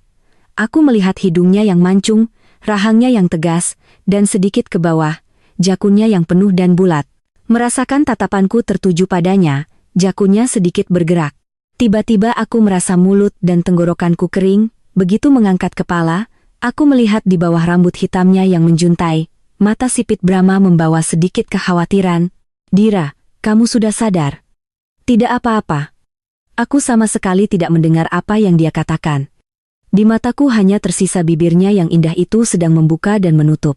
Aku melihat hidungnya yang mancung, rahangnya yang tegas, dan sedikit ke bawah, jakunnya yang penuh dan bulat. Merasakan tatapanku tertuju padanya, jakunnya sedikit bergerak. Tiba-tiba aku merasa mulut dan tenggorokanku kering, begitu mengangkat kepala, aku melihat di bawah rambut hitamnya yang menjuntai, mata sipit Brahma membawa sedikit kekhawatiran. Dira, kamu sudah sadar? Tidak apa-apa. Aku sama sekali tidak mendengar apa yang dia katakan. Di mataku hanya tersisa bibirnya yang indah itu sedang membuka dan menutup.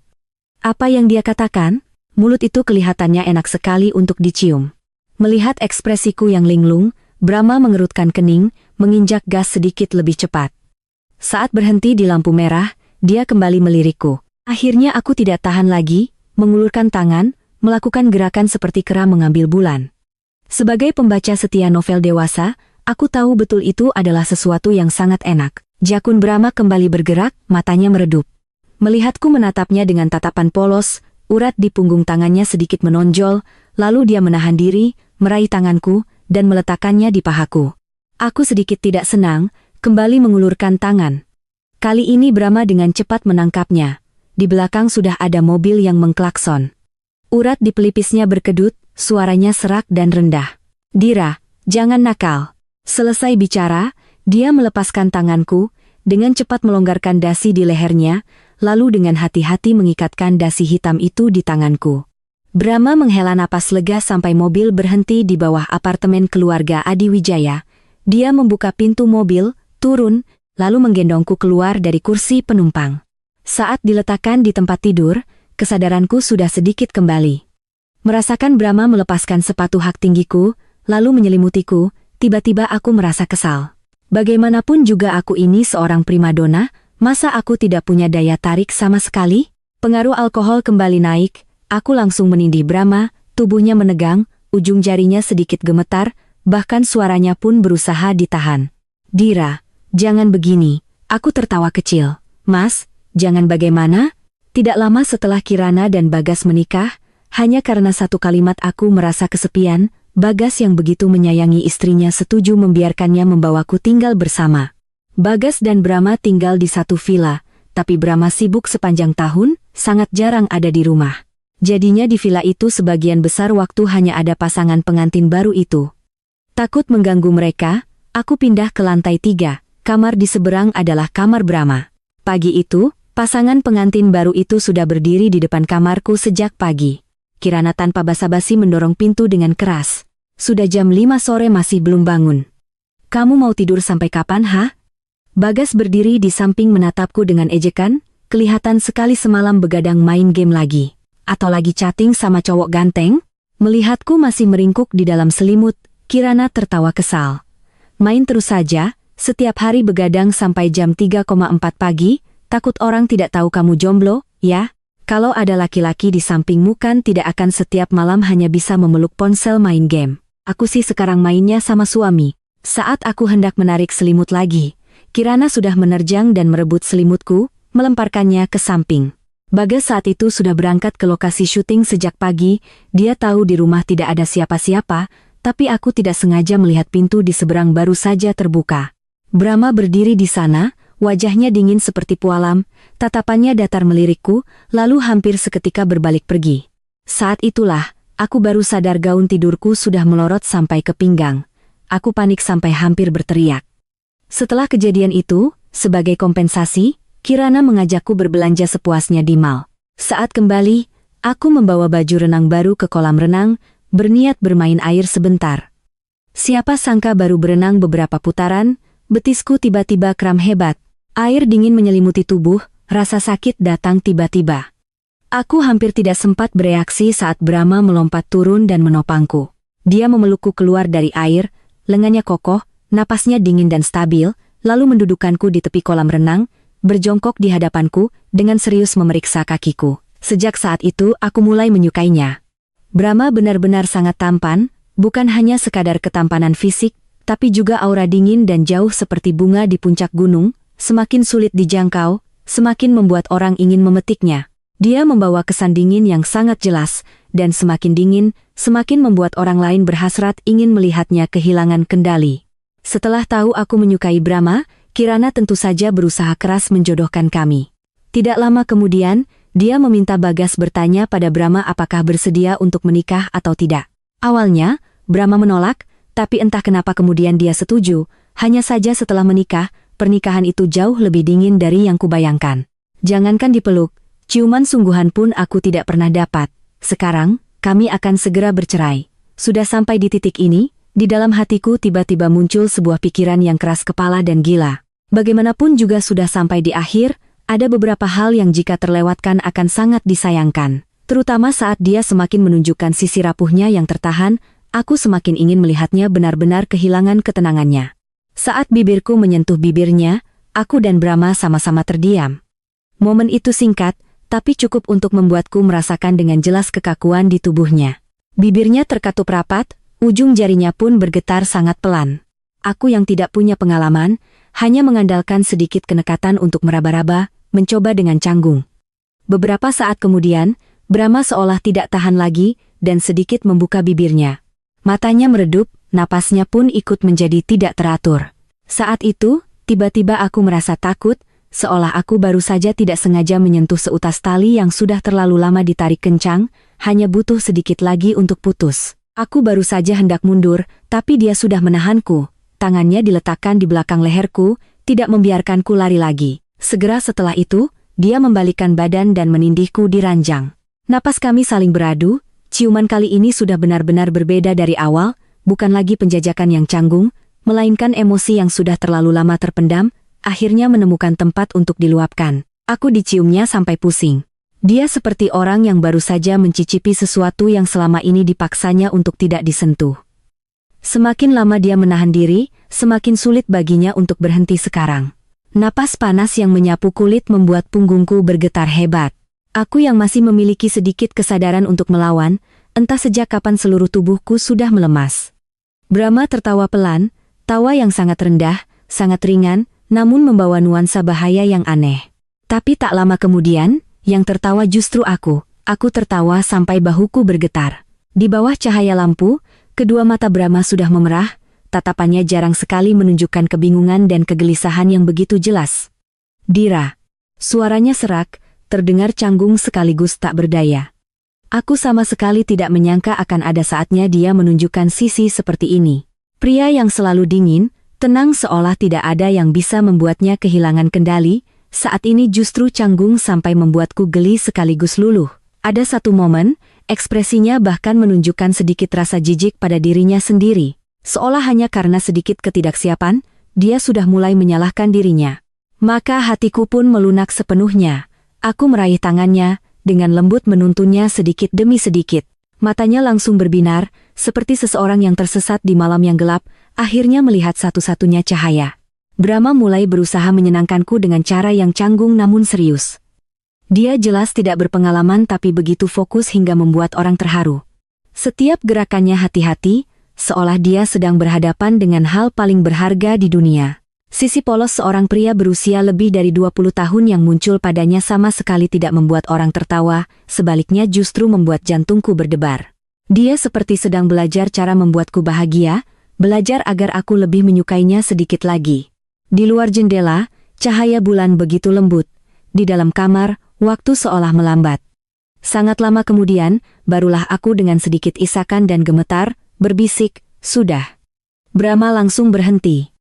Apa yang dia katakan? Mulut itu kelihatannya enak sekali untuk dicium. Melihat ekspresiku yang linglung, Brahma mengerutkan kening, menginjak gas sedikit lebih cepat. Saat berhenti di lampu merah, dia kembali melirikku. Akhirnya aku tidak tahan lagi, mengulurkan tangan, melakukan gerakan seperti kera mengambil bulan. Sebagai pembaca setia novel dewasa, aku tahu betul itu adalah sesuatu yang sangat enak. Jakun Brahma kembali bergerak, matanya meredup. Melihatku menatapnya dengan tatapan polos, urat di punggung tangannya sedikit menonjol, lalu dia menahan diri, meraih tanganku, dan meletakkannya di pahaku. Aku sedikit tidak senang, kembali mengulurkan tangan. Kali ini Brahma dengan cepat menangkapnya. Di belakang sudah ada mobil yang mengklakson. Urat di pelipisnya berkedut, suaranya serak dan rendah. "Dira, jangan nakal." Selesai bicara, dia melepaskan tanganku, dengan cepat melonggarkan dasi di lehernya, lalu dengan hati-hati mengikatkan dasi hitam itu di tanganku. Brahma menghela napas lega sampai mobil berhenti di bawah apartemen keluarga Adiwijaya. Dia membuka pintu mobil, turun, lalu menggendongku keluar dari kursi penumpang. Saat diletakkan di tempat tidur, kesadaranku sudah sedikit kembali. Merasakan Brahma melepaskan sepatu hak tinggiku, lalu menyelimutiku, tiba-tiba aku merasa kesal. Bagaimanapun juga aku ini seorang primadona, masa aku tidak punya daya tarik sama sekali? Pengaruh alkohol kembali naik, aku langsung menindih Brahma, tubuhnya menegang, ujung jarinya sedikit gemetar, bahkan suaranya pun berusaha ditahan. "Dira, jangan begini." Aku tertawa kecil. "Mas, jangan bagaimana?" Tidak lama setelah Kirana dan Bagas menikah, hanya karena satu kalimat aku merasa kesepian, Bagas yang begitu menyayangi istrinya setuju membiarkannya membawaku tinggal bersama. Bagas dan Brahma tinggal di satu villa, tapi Brahma sibuk sepanjang tahun, sangat jarang ada di rumah. Jadinya di villa itu sebagian besar waktu hanya ada pasangan pengantin baru itu. Takut mengganggu mereka, aku pindah ke lantai 3, kamar di seberang adalah kamar Brahma. Pagi itu, pasangan pengantin baru itu sudah berdiri di depan kamarku sejak pagi. Kirana tanpa basa-basi mendorong pintu dengan keras. "Sudah jam 5 sore masih belum bangun. Kamu mau tidur sampai kapan, ha?" Bagas berdiri di samping menatapku dengan ejekan, kelihatan sekali semalam begadang main game lagi. Atau lagi chatting sama cowok ganteng? Melihatku masih meringkuk di dalam selimut, Kirana tertawa kesal. "Main terus saja, setiap hari begadang sampai jam 3,4 pagi, takut orang tidak tahu kamu jomblo, ya? Kalau ada laki-laki di sampingmu kan tidak akan setiap malam hanya bisa memeluk ponsel main game. Aku sih sekarang mainnya sama suami." Saat aku hendak menarik selimut lagi, Kirana sudah menerjang dan merebut selimutku, melemparkannya ke samping. Bagas saat itu sudah berangkat ke lokasi syuting sejak pagi, dia tahu di rumah tidak ada siapa-siapa, tapi aku tidak sengaja melihat pintu di seberang baru saja terbuka. Brahma berdiri di sana, wajahnya dingin seperti pualam, tatapannya datar melirikku, lalu hampir seketika berbalik pergi. Saat itulah, aku baru sadar gaun tidurku sudah melorot sampai ke pinggang. Aku panik sampai hampir berteriak. Setelah kejadian itu, sebagai kompensasi, Kirana mengajakku berbelanja sepuasnya di mall. Saat kembali, aku membawa baju renang baru ke kolam renang, berniat bermain air sebentar. Siapa sangka baru berenang beberapa putaran, betisku tiba-tiba kram hebat. Air dingin menyelimuti tubuh, rasa sakit datang tiba-tiba. Aku hampir tidak sempat bereaksi saat Brahma melompat turun dan menopangku. Dia memelukku keluar dari air, lengannya kokoh, napasnya dingin dan stabil, lalu mendudukkanku di tepi kolam renang, berjongkok di hadapanku, dengan serius memeriksa kakiku. Sejak saat itu aku mulai menyukainya. Brahma benar-benar sangat tampan, bukan hanya sekadar ketampanan fisik, tapi juga aura dingin dan jauh seperti bunga di puncak gunung, semakin sulit dijangkau, semakin membuat orang ingin memetiknya. Dia membawa kesan dingin yang sangat jelas, dan semakin dingin, semakin membuat orang lain berhasrat ingin melihatnya kehilangan kendali. Setelah tahu aku menyukai Brahma, Kirana tentu saja berusaha keras menjodohkan kami. Tidak lama kemudian, dia meminta Bagas bertanya pada Brahma apakah bersedia untuk menikah atau tidak. Awalnya, Brahma menolak, tapi entah kenapa kemudian dia setuju, hanya saja setelah menikah, pernikahan itu jauh lebih dingin dari yang kubayangkan. Jangankan dipeluk, ciuman sungguhan pun aku tidak pernah dapat. Sekarang, kami akan segera bercerai. Sudah sampai di titik ini, di dalam hatiku tiba-tiba muncul sebuah pikiran yang keras kepala dan gila. Bagaimanapun juga sudah sampai di akhir, ada beberapa hal yang jika terlewatkan akan sangat disayangkan. Terutama saat dia semakin menunjukkan sisi rapuhnya yang tertahan, Aku semakin ingin melihatnya benar-benar kehilangan ketenangannya. Saat bibirku menyentuh bibirnya, aku dan Brahma sama-sama terdiam. Momen itu singkat, tapi cukup untuk membuatku merasakan dengan jelas kekakuan di tubuhnya. Bibirnya terkatup rapat, ujung jarinya pun bergetar sangat pelan. Aku yang tidak punya pengalaman, hanya mengandalkan sedikit kenekatan untuk meraba-raba, mencoba dengan canggung. Beberapa saat kemudian, Brahma seolah tidak tahan lagi, dan sedikit membuka bibirnya. Matanya meredup, napasnya pun ikut menjadi tidak teratur. Saat itu, tiba-tiba aku merasa takut, seolah aku baru saja tidak sengaja menyentuh seutas tali yang sudah terlalu lama ditarik kencang, hanya butuh sedikit lagi untuk putus. Aku baru saja hendak mundur, tapi dia sudah menahanku. Tangannya diletakkan di belakang leherku, tidak membiarkanku lari lagi. Segera setelah itu, dia membalikkan badan dan menindihku di ranjang. Napas kami saling beradu. Ciuman kali ini sudah benar-benar berbeda dari awal, bukan lagi penjajakan yang canggung, melainkan emosi yang sudah terlalu lama terpendam, akhirnya menemukan tempat untuk diluapkan. Aku diciumnya sampai pusing. Dia seperti orang yang baru saja mencicipi sesuatu yang selama ini dipaksanya untuk tidak disentuh. Semakin lama dia menahan diri, semakin sulit baginya untuk berhenti sekarang. Napas panas yang menyapu kulit membuat punggungku bergetar hebat. Aku yang masih memiliki sedikit kesadaran untuk melawan, entah sejak kapan seluruh tubuhku sudah melemas. Brahma tertawa pelan, tawa yang sangat rendah, sangat ringan, namun membawa nuansa bahaya yang aneh. Tapi tak lama kemudian, yang tertawa justru aku. Aku tertawa sampai bahuku bergetar. Di bawah cahaya lampu, kedua mata Brahma sudah memerah, tatapannya jarang sekali menunjukkan kebingungan dan kegelisahan yang begitu jelas. Dira. Suaranya serak, terdengar canggung sekaligus tak berdaya. Aku sama sekali tidak menyangka akan ada saatnya dia menunjukkan sisi seperti ini. Pria yang selalu dingin, tenang seolah tidak ada yang bisa membuatnya kehilangan kendali, saat ini justru canggung sampai membuatku geli sekaligus luluh. Ada satu momen, ekspresinya bahkan menunjukkan sedikit rasa jijik pada dirinya sendiri. Seolah hanya karena sedikit ketidaksiapan, dia sudah mulai menyalahkan dirinya. Maka hatiku pun melunak sepenuhnya. Aku meraih tangannya, dengan lembut menuntunnya sedikit demi sedikit. Matanya langsung berbinar, seperti seseorang yang tersesat di malam yang gelap, akhirnya melihat satu-satunya cahaya. Brahma mulai berusaha menyenangkanku dengan cara yang canggung namun serius. Dia jelas tidak berpengalaman tapi begitu fokus hingga membuat orang terharu. Setiap gerakannya hati-hati, seolah dia sedang berhadapan dengan hal paling berharga di dunia. Sisi polos seorang pria berusia lebih dari 20 tahun yang muncul padanya sama sekali tidak membuat orang tertawa, sebaliknya justru membuat jantungku berdebar. Dia seperti sedang belajar cara membuatku bahagia, belajar agar aku lebih menyukainya sedikit lagi. Di luar jendela, cahaya bulan begitu lembut. Di dalam kamar, waktu seolah melambat. Sangat lama kemudian, barulah aku dengan sedikit isakan dan gemetar, berbisik, "Sudah." Brahma langsung berhenti.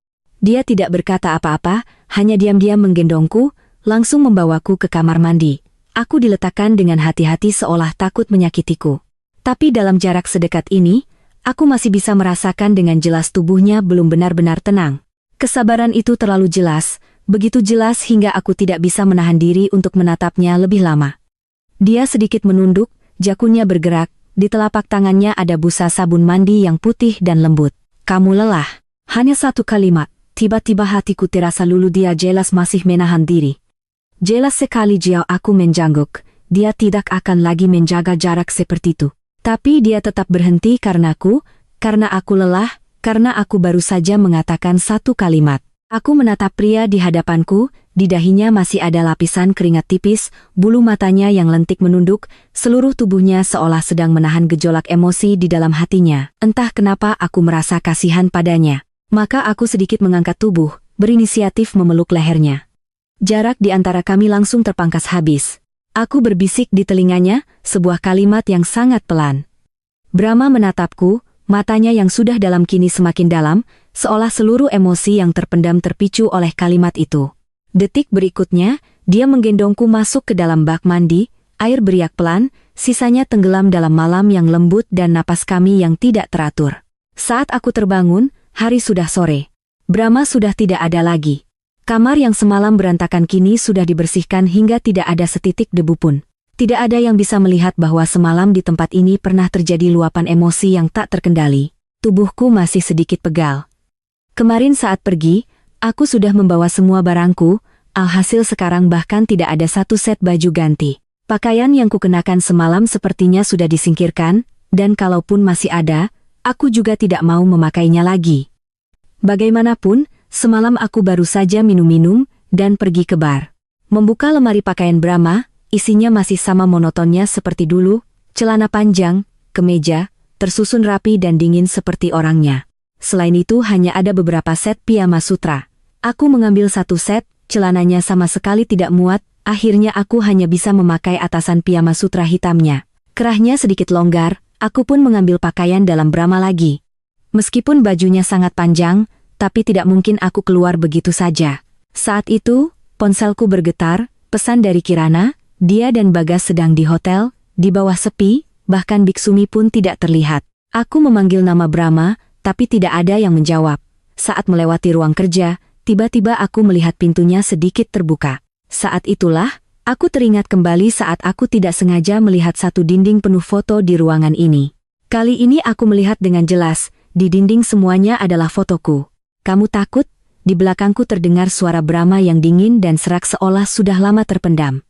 Dia tidak berkata apa-apa, hanya diam-diam menggendongku, langsung membawaku ke kamar mandi. Aku diletakkan dengan hati-hati seolah takut menyakitiku. Tapi dalam jarak sedekat ini, aku masih bisa merasakan dengan jelas tubuhnya belum benar-benar tenang. Kesabaran itu terlalu jelas, begitu jelas hingga aku tidak bisa menahan diri untuk menatapnya lebih lama. Dia sedikit menunduk, jakunnya bergerak, di telapak tangannya ada busa sabun mandi yang putih dan lembut. "Kamu lelah." Hanya satu kalimat. Tiba-tiba hatiku terasa luluh, dia jelas masih menahan diri. Jelas sekali jika aku menjangguk, dia tidak akan lagi menjaga jarak seperti itu. Tapi dia tetap berhenti karena aku lelah, karena aku baru saja mengatakan satu kalimat. Aku menatap pria di hadapanku, di dahinya masih ada lapisan keringat tipis, bulu matanya yang lentik menunduk, seluruh tubuhnya seolah sedang menahan gejolak emosi di dalam hatinya. Entah kenapa aku merasa kasihan padanya. Maka aku sedikit mengangkat tubuh, berinisiatif memeluk lehernya. Jarak di antara kami langsung terpangkas habis. Aku berbisik di telinganya, sebuah kalimat yang sangat pelan. Brahma menatapku, matanya yang sudah dalam kini semakin dalam, seolah seluruh emosi yang terpendam terpicu oleh kalimat itu. Detik berikutnya, dia menggendongku masuk ke dalam bak mandi, air beriak pelan, sisanya tenggelam dalam malam yang lembut dan napas kami yang tidak teratur. Saat aku terbangun, hari sudah sore. Brahma sudah tidak ada lagi. Kamar yang semalam berantakan kini sudah dibersihkan hingga tidak ada setitik debu pun. Tidak ada yang bisa melihat bahwa semalam di tempat ini pernah terjadi luapan emosi yang tak terkendali. Tubuhku masih sedikit pegal. Kemarin saat pergi, aku sudah membawa semua barangku, alhasil sekarang bahkan tidak ada satu set baju ganti. Pakaian yang kukenakan semalam sepertinya sudah disingkirkan, dan kalaupun masih ada, aku juga tidak mau memakainya lagi. Bagaimanapun, semalam aku baru saja minum-minum, dan pergi ke bar. Membuka lemari pakaian Brahma, isinya masih sama monotonnya seperti dulu, celana panjang, kemeja, tersusun rapi dan dingin seperti orangnya. Selain itu hanya ada beberapa set piyama sutra. Aku mengambil satu set, celananya sama sekali tidak muat, akhirnya aku hanya bisa memakai atasan piyama sutra hitamnya. Kerahnya sedikit longgar, aku pun mengambil pakaian dalam Brahma lagi. Meskipun bajunya sangat panjang, tapi tidak mungkin aku keluar begitu saja. Saat itu, ponselku bergetar, pesan dari Kirana. Dia dan Bagas sedang di hotel, di bawah sepi, bahkan Biksumi pun tidak terlihat. Aku memanggil nama Brahma, tapi tidak ada yang menjawab. Saat melewati ruang kerja, tiba-tiba aku melihat pintunya sedikit terbuka. Saat itulah, aku teringat kembali saat aku tidak sengaja melihat satu dinding penuh foto di ruangan ini. Kali ini aku melihat dengan jelas, di dinding semuanya adalah fotoku. Kamu takut? Di belakangku terdengar suara Brahma yang dingin dan serak seolah sudah lama terpendam.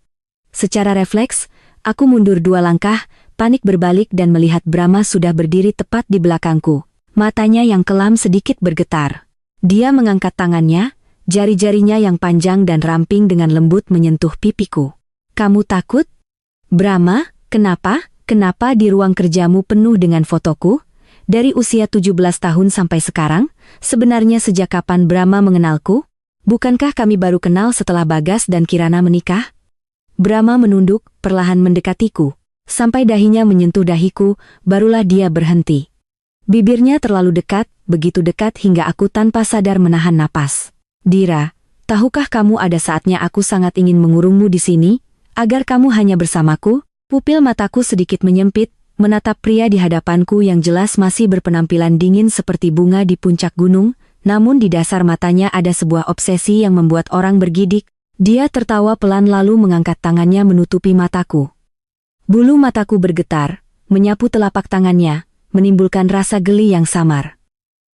Secara refleks, aku mundur 2 langkah, panik berbalik dan melihat Brahma sudah berdiri tepat di belakangku. Matanya yang kelam sedikit bergetar. Dia mengangkat tangannya, jari-jarinya yang panjang dan ramping dengan lembut menyentuh pipiku. Kamu takut? Brahma, kenapa? Kenapa di ruang kerjamu penuh dengan fotoku? Dari usia 17 tahun sampai sekarang, sebenarnya sejak kapan Brahma mengenalku? Bukankah kami baru kenal setelah Bagas dan Kirana menikah? Brahma menunduk, perlahan mendekatiku. Sampai dahinya menyentuh dahiku, barulah dia berhenti. Bibirnya terlalu dekat, begitu dekat hingga aku tanpa sadar menahan napas. Dira, tahukah kamu ada saatnya aku sangat ingin mengurungmu di sini, agar kamu hanya bersamaku? Pupil mataku sedikit menyempit, menatap pria di hadapanku yang jelas masih berpenampilan dingin seperti bunga di puncak gunung, namun di dasar matanya ada sebuah obsesi yang membuat orang bergidik. Dia tertawa pelan lalu mengangkat tangannya menutupi mataku. Bulu mataku bergetar, menyapu telapak tangannya, menimbulkan rasa geli yang samar.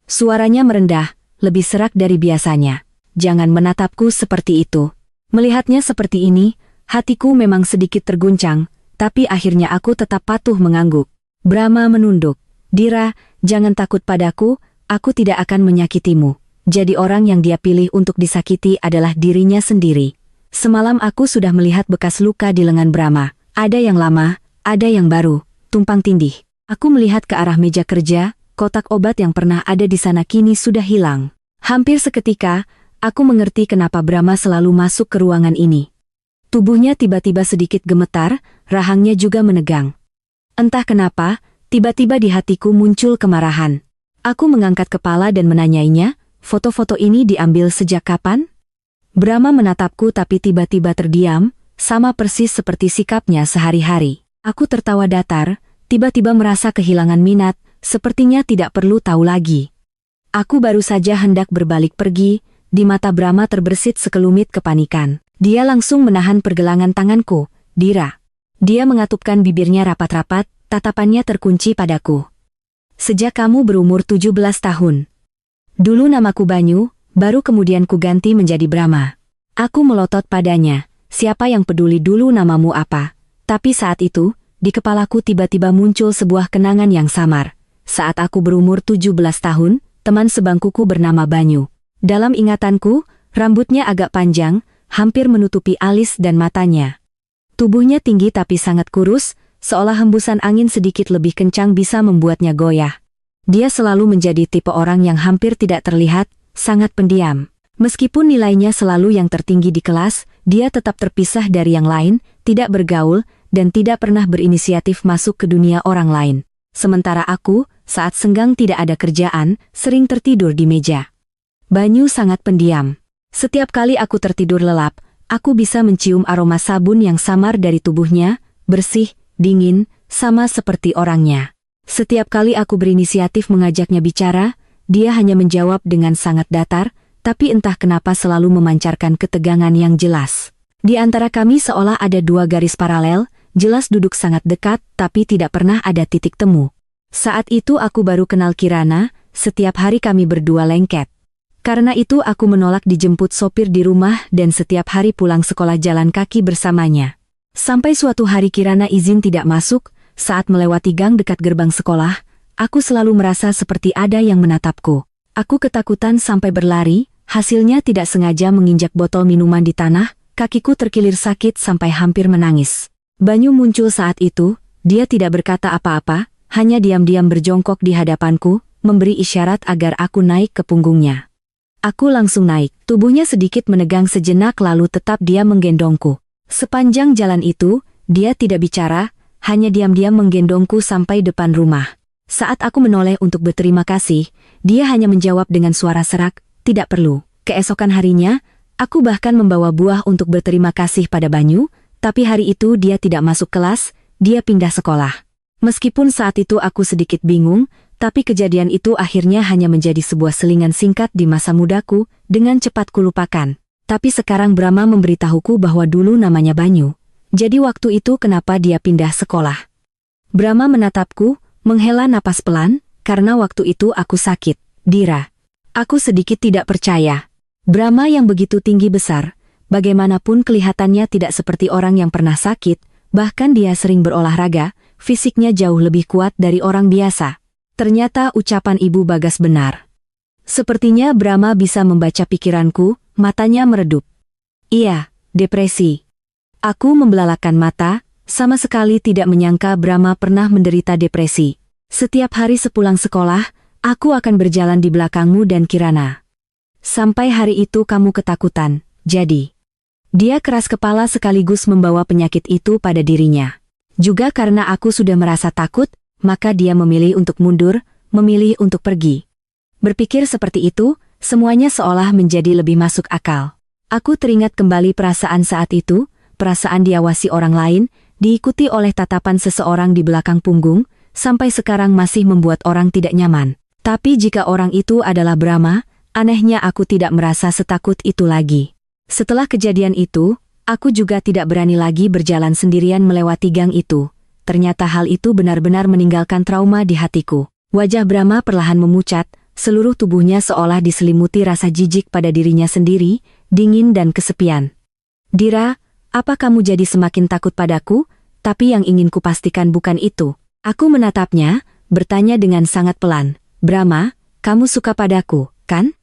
Suaranya merendah, lebih serak dari biasanya. Jangan menatapku seperti itu. Melihatnya seperti ini, hatiku memang sedikit terguncang, tapi akhirnya aku tetap patuh mengangguk. Brahma menunduk. Dira, jangan takut padaku, aku tidak akan menyakitimu. Jadi orang yang dia pilih untuk disakiti adalah dirinya sendiri. Semalam aku sudah melihat bekas luka di lengan Brahma. Ada yang lama, ada yang baru, tumpang tindih. Aku melihat ke arah meja kerja, kotak obat yang pernah ada di sana kini sudah hilang. Hampir seketika, aku mengerti kenapa Brahma selalu masuk ke ruangan ini. Tubuhnya tiba-tiba sedikit gemetar, rahangnya juga menegang. Entah kenapa, tiba-tiba di hatiku muncul kemarahan. Aku mengangkat kepala dan menanyainya, foto-foto ini diambil sejak kapan? Brahma menatapku tapi tiba-tiba terdiam, sama persis seperti sikapnya sehari-hari. Aku tertawa datar, tiba-tiba merasa kehilangan minat, sepertinya tidak perlu tahu lagi. Aku baru saja hendak berbalik pergi, di mata Brahma terbersit sekelumit kepanikan. Dia langsung menahan pergelangan tanganku. Dira. Dia mengatupkan bibirnya rapat-rapat, tatapannya terkunci padaku. Sejak kamu berumur 17 tahun. Dulu namaku Banyu, baru kemudian ku ganti menjadi Brahma. Aku melotot padanya, siapa yang peduli dulu namamu apa? Tapi saat itu, di kepalaku tiba-tiba muncul sebuah kenangan yang samar. Saat aku berumur 17 tahun, teman sebangkuku bernama Banyu. Dalam ingatanku, rambutnya agak panjang, hampir menutupi alis dan matanya. Tubuhnya tinggi tapi sangat kurus, seolah hembusan angin sedikit lebih kencang bisa membuatnya goyah. Dia selalu menjadi tipe orang yang hampir tidak terlihat, sangat pendiam. Meskipun nilainya selalu yang tertinggi di kelas, dia tetap terpisah dari yang lain, tidak bergaul, dan tidak pernah berinisiatif masuk ke dunia orang lain. Sementara aku, saat senggang tidak ada kerjaan, sering tertidur di meja. Banyu sangat pendiam. Setiap kali aku tertidur lelap, aku bisa mencium aroma sabun yang samar dari tubuhnya, bersih, dingin, sama seperti orangnya. Setiap kali aku berinisiatif mengajaknya bicara, dia hanya menjawab dengan sangat datar, tapi entah kenapa selalu memancarkan ketegangan yang jelas. Di antara kami seolah ada 2 garis paralel, jelas duduk sangat dekat tapi tidak pernah ada titik temu. Saat itu aku baru kenal Kirana, setiap hari kami berdua lengket. Karena itu aku menolak dijemput sopir di rumah dan setiap hari pulang sekolah jalan kaki bersamanya. Sampai suatu hari Kirana izin tidak masuk, saat melewati gang dekat gerbang sekolah, aku selalu merasa seperti ada yang menatapku. Aku ketakutan sampai berlari, hasilnya tidak sengaja menginjak botol minuman di tanah, kakiku terkilir sakit sampai hampir menangis. Banyu muncul saat itu, dia tidak berkata apa-apa, hanya diam-diam berjongkok di hadapanku, memberi isyarat agar aku naik ke punggungnya. Aku langsung naik, tubuhnya sedikit menegang sejenak lalu tetap dia menggendongku. Sepanjang jalan itu, dia tidak bicara, hanya diam-diam menggendongku sampai depan rumah. Saat aku menoleh untuk berterima kasih, dia hanya menjawab dengan suara serak, "Tidak perlu." Keesokan harinya, aku bahkan membawa buah untuk berterima kasih pada Banyu, tapi hari itu dia tidak masuk kelas, dia pindah sekolah. Meskipun saat itu aku sedikit bingung, tapi kejadian itu akhirnya hanya menjadi sebuah selingan singkat di masa mudaku, dengan cepat kulupakan. Tapi sekarang Brahma memberitahuku bahwa dulu namanya Banyu. Jadi waktu itu kenapa dia pindah sekolah? Brahma menatapku, menghela napas pelan, karena waktu itu aku sakit. Dira. Aku sedikit tidak percaya. Brahma yang begitu tinggi besar, bagaimanapun kelihatannya tidak seperti orang yang pernah sakit, bahkan dia sering berolahraga, fisiknya jauh lebih kuat dari orang biasa. Ternyata ucapan Ibu Bagas benar. Sepertinya Brahma bisa membaca pikiranku, matanya meredup. Iya, depresi. Aku membelalakan mata, sama sekali tidak menyangka Brahma pernah menderita depresi. Setiap hari sepulang sekolah, aku akan berjalan di belakangmu dan Kirana. Sampai hari itu kamu ketakutan, jadi. Dia keras kepala sekaligus membawa penyakit itu pada dirinya. Juga karena aku sudah merasa takut, maka dia memilih untuk mundur, memilih untuk pergi. Berpikir seperti itu, semuanya seolah menjadi lebih masuk akal. Aku teringat kembali perasaan saat itu, perasaan diawasi orang lain, diikuti oleh tatapan seseorang di belakang punggung, sampai sekarang masih membuat orang tidak nyaman. Tapi jika orang itu adalah Brahma, anehnya aku tidak merasa setakut itu lagi. Setelah kejadian itu, aku juga tidak berani lagi berjalan sendirian melewati gang itu. Ternyata hal itu benar-benar meninggalkan trauma di hatiku. Wajah Brahma perlahan memucat, seluruh tubuhnya seolah diselimuti rasa jijik pada dirinya sendiri, dingin dan kesepian. Dira, apa kamu jadi semakin takut padaku? Tapi yang ingin kupastikan bukan itu. Aku menatapnya, bertanya dengan sangat pelan. Brahma, kamu suka padaku, kan?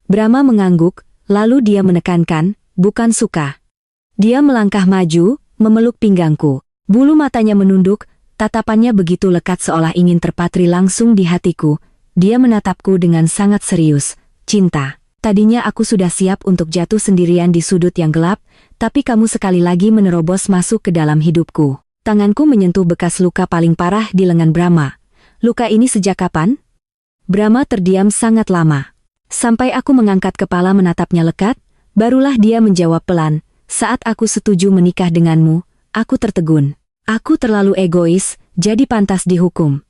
Brahma mengangguk, lalu dia menekankan, bukan suka. Dia melangkah maju, memeluk pinggangku. Bulu matanya menunduk, tatapannya begitu lekat seolah ingin terpatri langsung di hatiku. Dia menatapku dengan sangat serius. Cinta. Tadinya aku sudah siap untuk jatuh sendirian di sudut yang gelap, tapi kamu sekali lagi menerobos masuk ke dalam hidupku. Tanganku menyentuh bekas luka paling parah di lengan Brahma. Luka ini sejak kapan? Brahma terdiam sangat lama. Sampai aku mengangkat kepala menatapnya lekat, barulah dia menjawab pelan, saat aku setuju menikah denganmu, aku tertegun. Aku terlalu egois, jadi pantas dihukum.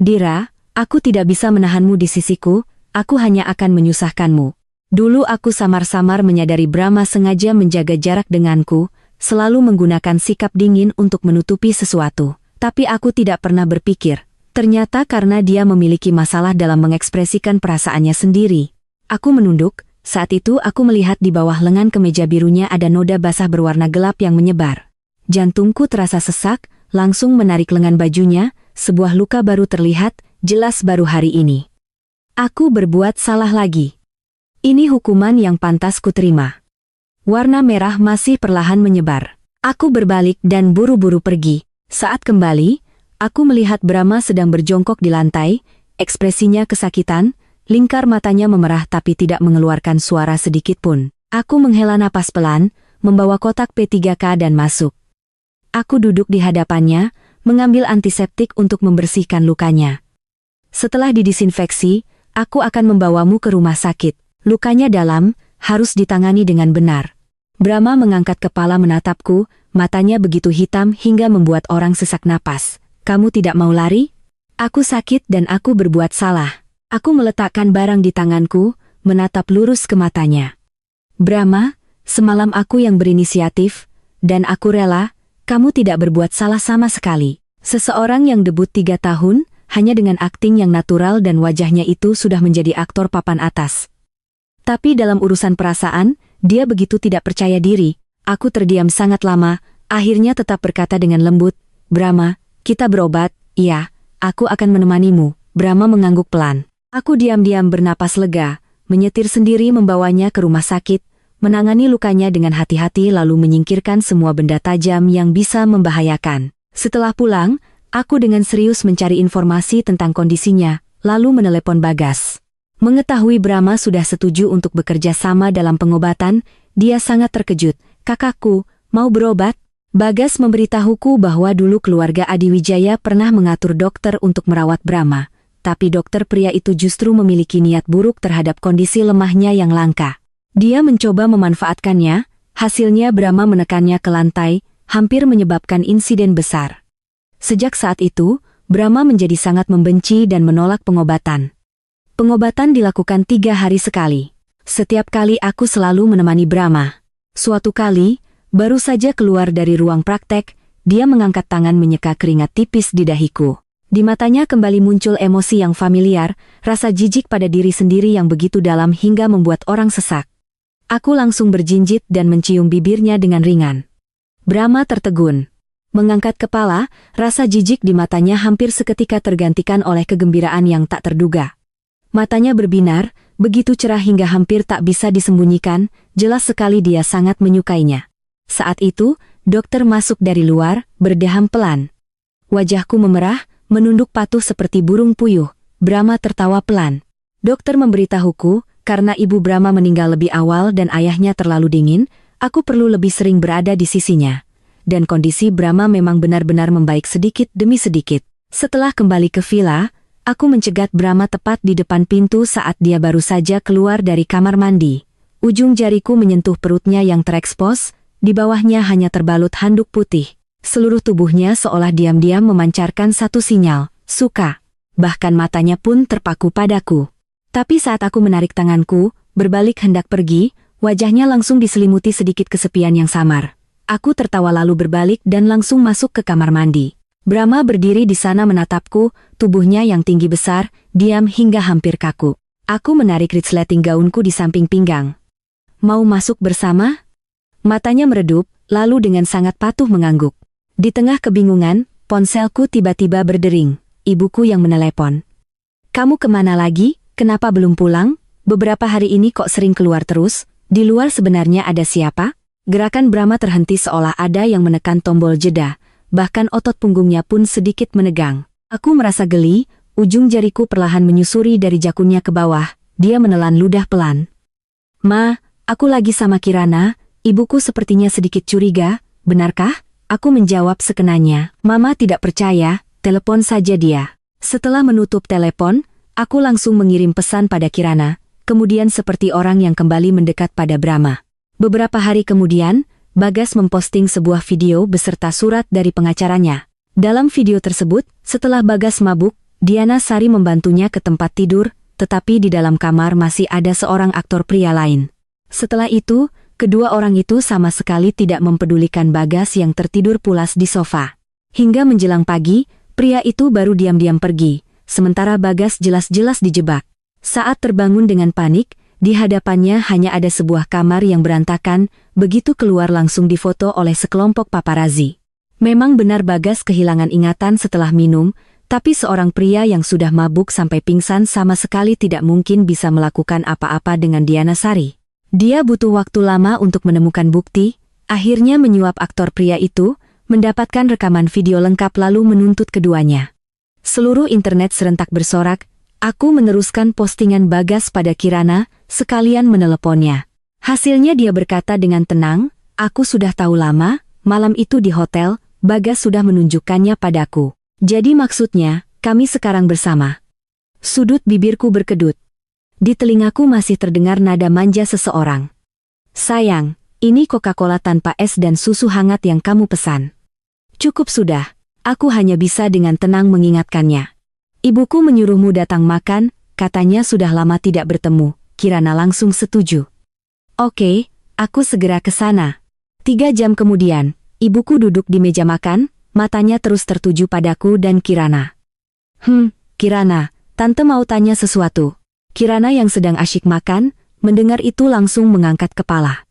Dira, aku tidak bisa menahanmu di sisiku, aku hanya akan menyusahkanmu. Dulu aku samar-samar menyadari Brahma sengaja menjaga jarak denganku, selalu menggunakan sikap dingin untuk menutupi sesuatu. Tapi aku tidak pernah berpikir, ternyata karena dia memiliki masalah dalam mengekspresikan perasaannya sendiri. Aku menunduk, saat itu aku melihat di bawah lengan kemeja birunya ada noda basah berwarna gelap yang menyebar. Jantungku terasa sesak, langsung menarik lengan bajunya, sebuah luka baru terlihat, jelas baru hari ini. Aku berbuat salah lagi. Ini hukuman yang pantas kuterima. Warna merah masih perlahan menyebar. Aku berbalik dan buru-buru pergi. Saat kembali, aku melihat Brahma sedang berjongkok di lantai, ekspresinya kesakitan, lingkar matanya memerah tapi tidak mengeluarkan suara sedikit pun. Aku menghela napas pelan, membawa kotak P3K dan masuk. Aku duduk di hadapannya, mengambil antiseptik untuk membersihkan lukanya. Setelah didisinfeksi, aku akan membawamu ke rumah sakit. Lukanya dalam, harus ditangani dengan benar. Brahma mengangkat kepala menatapku, matanya begitu hitam hingga membuat orang sesak napas. Kamu tidak mau lari? Aku sakit dan aku berbuat salah. Aku meletakkan barang di tanganku, menatap lurus ke matanya. Brahma, semalam aku yang berinisiatif, dan aku rela, Kamu tidak berbuat salah sama sekali. Seseorang yang debut 3 tahun, hanya dengan akting yang natural dan wajahnya itu sudah menjadi aktor papan atas. Tapi dalam urusan perasaan, dia begitu tidak percaya diri. Aku terdiam sangat lama, akhirnya tetap berkata dengan lembut, "Brahma, kita berobat." "Iya, aku akan menemanimu." Brahma mengangguk pelan. Aku diam-diam bernapas lega, menyetir sendiri membawanya ke rumah sakit, menangani lukanya dengan hati-hati lalu menyingkirkan semua benda tajam yang bisa membahayakan. Setelah pulang, aku dengan serius mencari informasi tentang kondisinya, lalu menelepon Bagas. Mengetahui Brahma sudah setuju untuk bekerja sama dalam pengobatan, dia sangat terkejut. "Kakakku, mau berobat?" Bagas memberitahuku bahwa dulu keluarga Adiwijaya pernah mengatur dokter untuk merawat Brahma, tapi dokter pria itu justru memiliki niat buruk terhadap kondisi lemahnya yang langka. Dia mencoba memanfaatkannya, hasilnya Brahma menekannya ke lantai, hampir menyebabkan insiden besar. Sejak saat itu, Brahma menjadi sangat membenci dan menolak pengobatan. Pengobatan dilakukan 3 hari sekali. Setiap kali aku selalu menemani Brahma. Suatu kali, baru saja keluar dari ruang praktek, dia mengangkat tangan menyeka keringat tipis di dahiku. Di matanya kembali muncul emosi yang familiar, rasa jijik pada diri sendiri yang begitu dalam hingga membuat orang sesak. Aku langsung berjinjit dan mencium bibirnya dengan ringan. Brahma tertegun. Mengangkat kepala, rasa jijik di matanya hampir seketika tergantikan oleh kegembiraan yang tak terduga. Matanya berbinar, begitu cerah hingga hampir tak bisa disembunyikan, jelas sekali dia sangat menyukainya. Saat itu, dokter masuk dari luar, berdeham pelan. Wajahku memerah, menunduk patuh seperti burung puyuh. Brahma tertawa pelan. Dokter memberitahuku, karena ibu Brahma meninggal lebih awal dan ayahnya terlalu dingin, aku perlu lebih sering berada di sisinya. Dan kondisi Brahma memang benar-benar membaik sedikit demi sedikit. Setelah kembali ke villa, aku mencegat Brahma tepat di depan pintu saat dia baru saja keluar dari kamar mandi. Ujung jariku menyentuh perutnya yang terekspos, di bawahnya hanya terbalut handuk putih. Seluruh tubuhnya seolah diam-diam memancarkan satu sinyal, suka. Bahkan matanya pun terpaku padaku. Tapi saat aku menarik tanganku, berbalik hendak pergi, wajahnya langsung diselimuti sedikit kesepian yang samar. Aku tertawa lalu berbalik dan langsung masuk ke kamar mandi. Brahma berdiri di sana menatapku, tubuhnya yang tinggi besar, diam hingga hampir kaku. Aku menarik resleting gaunku di samping pinggang. "Mau masuk bersama?" Matanya meredup, lalu dengan sangat patuh mengangguk. Di tengah kebingungan, ponselku tiba-tiba berdering. Ibuku yang menelepon. "Kamu kemana lagi? Kenapa belum pulang? Beberapa hari ini kok sering keluar terus? Di luar sebenarnya ada siapa?" Gerakan Brahma terhenti seolah ada yang menekan tombol jeda, bahkan otot punggungnya pun sedikit menegang. Aku merasa geli, ujung jariku perlahan menyusuri dari jakunnya ke bawah, dia menelan ludah pelan. "Ma, aku lagi sama Kirana." Ibuku sepertinya sedikit curiga, "Benarkah?" Aku menjawab sekenanya. Mama tidak percaya, telepon saja dia. Setelah menutup telepon, aku langsung mengirim pesan pada Kirana, kemudian seperti orang yang kembali mendekat pada Brahma. Beberapa hari kemudian, Bagas memposting sebuah video beserta surat dari pengacaranya. Dalam video tersebut, setelah Bagas mabuk, Diana Sari membantunya ke tempat tidur, tetapi di dalam kamar masih ada seorang aktor pria lain. Setelah itu, kedua orang itu sama sekali tidak mempedulikan Bagas yang tertidur pulas di sofa. Hingga menjelang pagi, pria itu baru diam-diam pergi, sementara Bagas jelas-jelas dijebak. Saat terbangun dengan panik, di hadapannya hanya ada sebuah kamar yang berantakan, begitu keluar langsung difoto oleh sekelompok paparazi. Memang benar Bagas kehilangan ingatan setelah minum, tapi seorang pria yang sudah mabuk sampai pingsan sama sekali tidak mungkin bisa melakukan apa-apa dengan Diana Sari. Dia butuh waktu lama untuk menemukan bukti, akhirnya menyuap aktor pria itu, mendapatkan rekaman video lengkap lalu menuntut keduanya. Seluruh internet serentak bersorak, aku meneruskan postingan Bagas pada Kirana, sekalian meneleponnya. Hasilnya dia berkata dengan tenang, "Aku sudah tahu lama, malam itu di hotel, Bagas sudah menunjukkannya padaku. Jadi maksudnya, kami sekarang bersama." Sudut bibirku berkedut. Di telingaku masih terdengar nada manja seseorang. "Sayang, ini Coca-Cola tanpa es dan susu hangat yang kamu pesan." "Cukup sudah, aku hanya bisa dengan tenang mengingatkannya. Ibuku menyuruhmu datang makan, katanya sudah lama tidak bertemu." Kirana langsung setuju. "Oke, aku segera ke sana." 3 jam kemudian, Ibuku duduk di meja makan, matanya terus tertuju padaku dan Kirana. Kirana, tante mau tanya sesuatu. Kirana yang sedang asyik makan, mendengar itu langsung mengangkat kepala.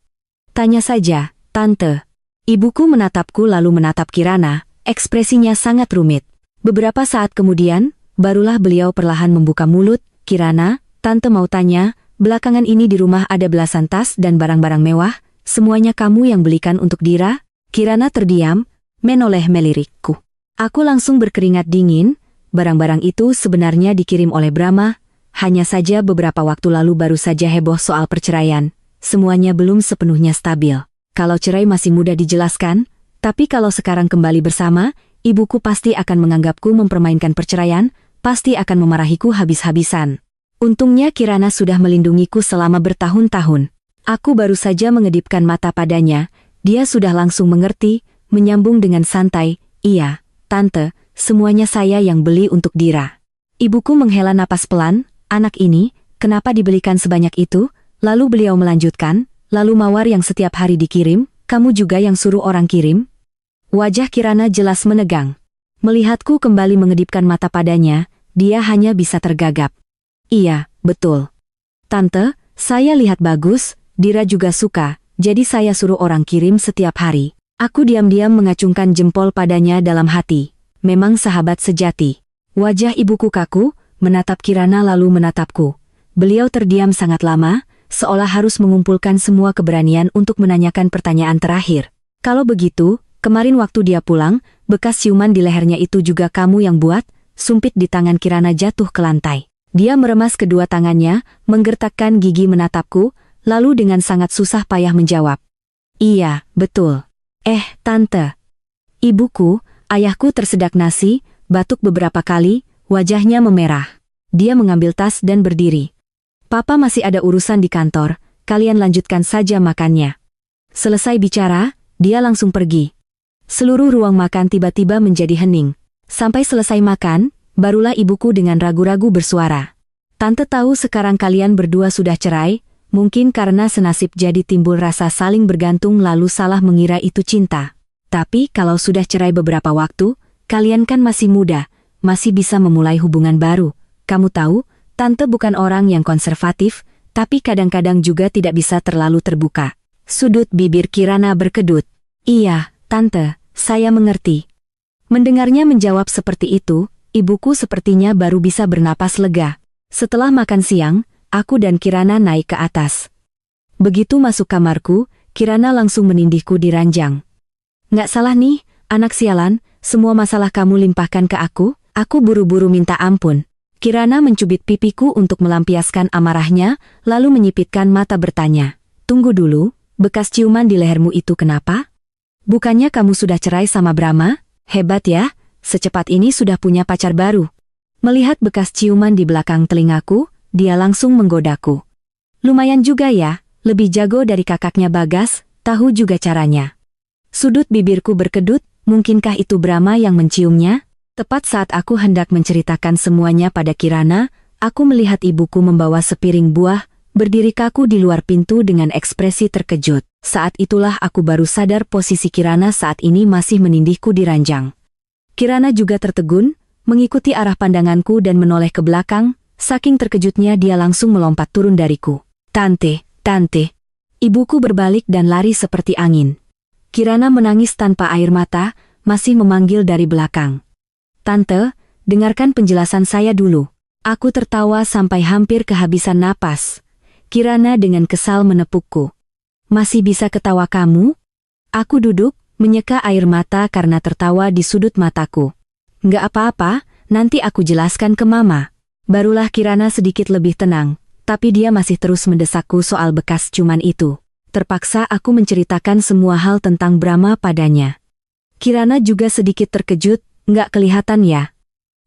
Tanya saja, tante. Ibuku menatapku lalu menatap Kirana, ekspresinya sangat rumit. Beberapa saat kemudian, barulah beliau perlahan membuka mulut. Kirana, tante mau tanya, belakangan ini di rumah ada belasan tas dan barang-barang mewah, semuanya kamu yang belikan untuk Dira? Kirana terdiam, menoleh melirikku. Aku langsung berkeringat dingin, barang-barang itu sebenarnya dikirim oleh Brahma, hanya saja beberapa waktu lalu baru saja heboh soal perceraian, semuanya belum sepenuhnya stabil. Kalau cerai masih mudah dijelaskan, tapi kalau sekarang kembali bersama, ibuku pasti akan menganggapku mempermainkan perceraian, pasti akan memarahiku habis-habisan. Untungnya Kirana sudah melindungiku selama bertahun-tahun. Aku baru saja mengedipkan mata padanya, dia sudah langsung mengerti, menyambung dengan santai, iya, tante, semuanya saya yang beli untuk Dira. Ibuku menghela napas pelan, anak ini, kenapa dibelikan sebanyak itu? Lalu beliau melanjutkan, lalu mawar yang setiap hari dikirim, kamu juga yang suruh orang kirim? Wajah Kirana jelas menegang. Melihatku kembali mengedipkan mata padanya, dia hanya bisa tergagap. Iya, betul. Tante, saya lihat bagus, Dira juga suka. Jadi saya suruh orang kirim setiap hari. Aku diam-diam mengacungkan jempol padanya dalam hati. Memang sahabat sejati. Wajah ibuku kaku, menatap Kirana lalu menatapku. Beliau terdiam sangat lama, seolah harus mengumpulkan semua keberanian untuk menanyakan pertanyaan terakhir. Kalau begitu, kemarin waktu dia pulang, bekas ciuman di lehernya itu juga kamu yang buat? Sumpit di tangan Kirana jatuh ke lantai. Dia meremas kedua tangannya, menggertakkan gigi menatapku, lalu dengan sangat susah payah menjawab. Iya, betul. Tante. Ibuku, ayahku tersedak nasi, batuk beberapa kali, wajahnya memerah. Dia mengambil tas dan berdiri. Papa masih ada urusan di kantor, kalian lanjutkan saja makannya. Selesai bicara, dia langsung pergi. Seluruh ruang makan tiba-tiba menjadi hening. Sampai selesai makan, barulah ibuku dengan ragu-ragu bersuara. Tante tahu sekarang kalian berdua sudah cerai, mungkin karena senasib jadi timbul rasa saling bergantung lalu salah mengira itu cinta. Tapi kalau sudah cerai beberapa waktu, kalian kan masih muda, masih bisa memulai hubungan baru. Kamu tahu, tante bukan orang yang konservatif, tapi kadang-kadang juga tidak bisa terlalu terbuka. Sudut bibir Kirana berkedut. Iya, tante, saya mengerti. Mendengarnya menjawab seperti itu, ibuku sepertinya baru bisa bernapas lega. Setelah makan siang, aku dan Kirana naik ke atas. Begitu masuk kamarku, Kirana langsung menindihku di ranjang. Nggak salah nih, anak sialan, semua masalah kamu limpahkan ke aku buru-buru minta ampun. Kirana mencubit pipiku untuk melampiaskan amarahnya, lalu menyipitkan mata bertanya. Tunggu dulu, bekas ciuman di lehermu itu kenapa? Bukannya kamu sudah cerai sama Brahma? Hebat ya, secepat ini sudah punya pacar baru. Melihat bekas ciuman di belakang telingaku, dia langsung menggodaku. Lumayan juga ya, lebih jago dari kakaknya Bagas, tahu juga caranya. Sudut bibirku berkedut, mungkinkah itu Brahma yang menciumnya? Tepat saat aku hendak menceritakan semuanya pada Kirana, aku melihat ibuku membawa sepiring buah, berdiri kaku di luar pintu dengan ekspresi terkejut. Saat itulah aku baru sadar posisi Kirana saat ini masih menindihku di ranjang. Kirana juga tertegun, mengikuti arah pandanganku dan menoleh ke belakang. Saking terkejutnya dia langsung melompat turun dariku. Tante, tante. Ibuku berbalik dan lari seperti angin. Kirana menangis tanpa air mata, masih memanggil dari belakang. Tante, dengarkan penjelasan saya dulu. Aku tertawa sampai hampir kehabisan napas. Kirana dengan kesal menepukku. Masih bisa ketawa kamu? Aku duduk, menyeka air mata karena tertawa di sudut mataku. Nggak apa-apa, nanti aku jelaskan ke Mama. Barulah Kirana sedikit lebih tenang, tapi dia masih terus mendesakku soal bekas ciuman itu. Terpaksa aku menceritakan semua hal tentang Brahma padanya. Kirana juga sedikit terkejut, nggak kelihatan ya.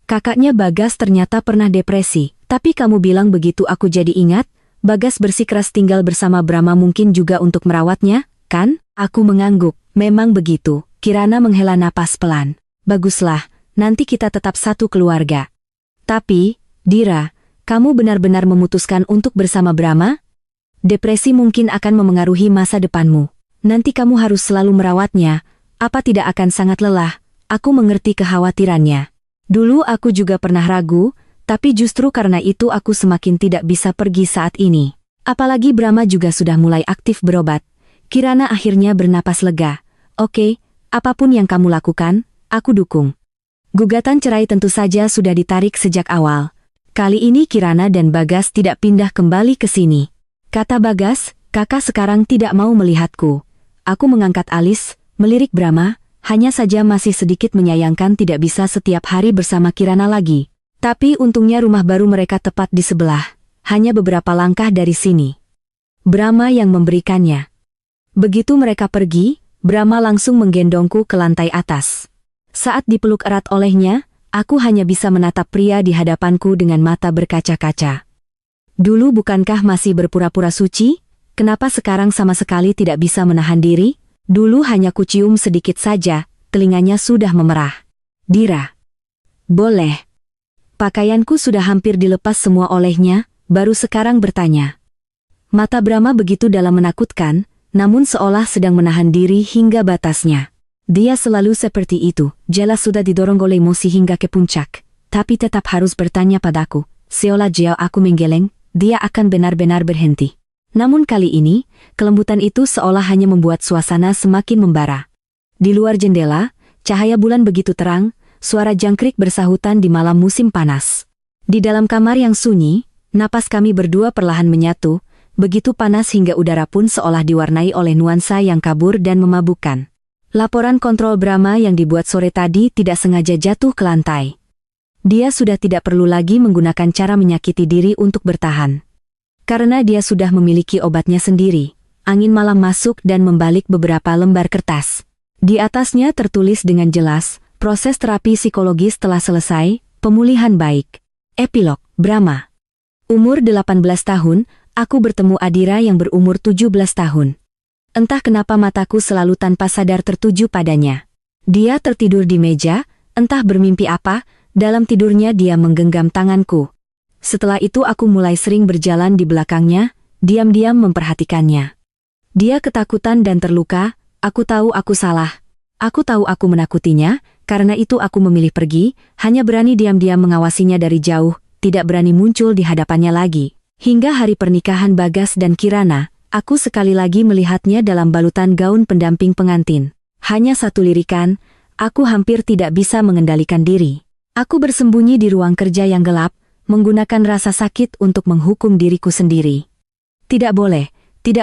Kakaknya Bagas ternyata pernah depresi, tapi kamu bilang begitu aku jadi ingat, Bagas bersikeras tinggal bersama Brahma mungkin juga untuk merawatnya, kan? Aku mengangguk, memang begitu. Kirana menghela napas pelan. Baguslah, nanti kita tetap satu keluarga. Tapi, Dira, kamu benar-benar memutuskan untuk bersama Brahma? Depresi mungkin akan memengaruhi masa depanmu. Nanti kamu harus selalu merawatnya, Apa tidak akan sangat lelah? Aku mengerti kekhawatirannya. Dulu aku juga pernah ragu, tapi justru karena itu aku semakin tidak bisa pergi saat ini. Apalagi Brahma juga sudah mulai aktif berobat. Kirana akhirnya bernapas lega. Oke, apapun yang kamu lakukan, aku dukung. Gugatan cerai tentu saja sudah ditarik sejak awal. Kali ini Kirana dan Bagas tidak pindah kembali ke sini. Kata Bagas, kakak sekarang tidak mau melihatku. Aku mengangkat alis, melirik Brahma, hanya saja masih sedikit menyayangkan tidak bisa setiap hari bersama Kirana lagi. Tapi untungnya rumah baru mereka tepat di sebelah, hanya beberapa langkah dari sini. Brahma yang memberikannya. Begitu mereka pergi, Brahma langsung menggendongku ke lantai atas. Saat dipeluk erat olehnya, aku hanya bisa menatap pria di hadapanku dengan mata berkaca-kaca. Dulu bukankah masih berpura-pura suci? Kenapa sekarang sama sekali tidak bisa menahan diri? Dulu hanya kucium sedikit saja, telinganya sudah memerah. Dira. Boleh. Pakaianku sudah hampir dilepas semua olehnya, baru sekarang bertanya. Mata Brahma begitu dalam menakutkan, namun seolah sedang menahan diri hingga batasnya. Dia selalu seperti itu, jelas sudah didorong oleh emosi hingga ke puncak, tapi tetap harus bertanya padaku, seolah jauh aku menggeleng, dia akan benar-benar berhenti. Namun kali ini, kelembutan itu seolah hanya membuat suasana semakin membara. Di luar jendela, cahaya bulan begitu terang, suara jangkrik bersahutan di malam musim panas. Di dalam kamar yang sunyi, napas kami berdua perlahan menyatu, begitu panas hingga udara pun seolah diwarnai oleh nuansa yang kabur dan memabukkan. Laporan kontrol Brahma yang dibuat sore tadi tidak sengaja jatuh ke lantai. Dia sudah tidak perlu lagi menggunakan cara menyakiti diri untuk bertahan. Karena dia sudah memiliki obatnya sendiri, angin malam masuk dan membalik beberapa lembar kertas. Di atasnya tertulis dengan jelas, proses terapi psikologis telah selesai, pemulihan baik. Epilog, Brahma. Umur 18 tahun, aku bertemu Adira yang berumur 17 tahun. Entah kenapa mataku selalu tanpa sadar tertuju padanya. Dia tertidur di meja, entah bermimpi apa, dalam tidurnya dia menggenggam tanganku. Setelah itu aku mulai sering berjalan di belakangnya, diam-diam memperhatikannya. Dia ketakutan dan terluka, aku tahu aku salah. Aku tahu aku menakutinya, karena itu aku memilih pergi, hanya berani diam-diam mengawasinya dari jauh, tidak berani muncul di hadapannya lagi. Hingga hari pernikahan Bagas dan Kirana, aku sekali lagi melihatnya dalam balutan gaun pendamping pengantin. Hanya satu lirikan, aku hampir tidak bisa mengendalikan diri. Aku bersembunyi di ruang kerja yang gelap, menggunakan rasa sakit untuk menghukum diriku sendiri. Tidak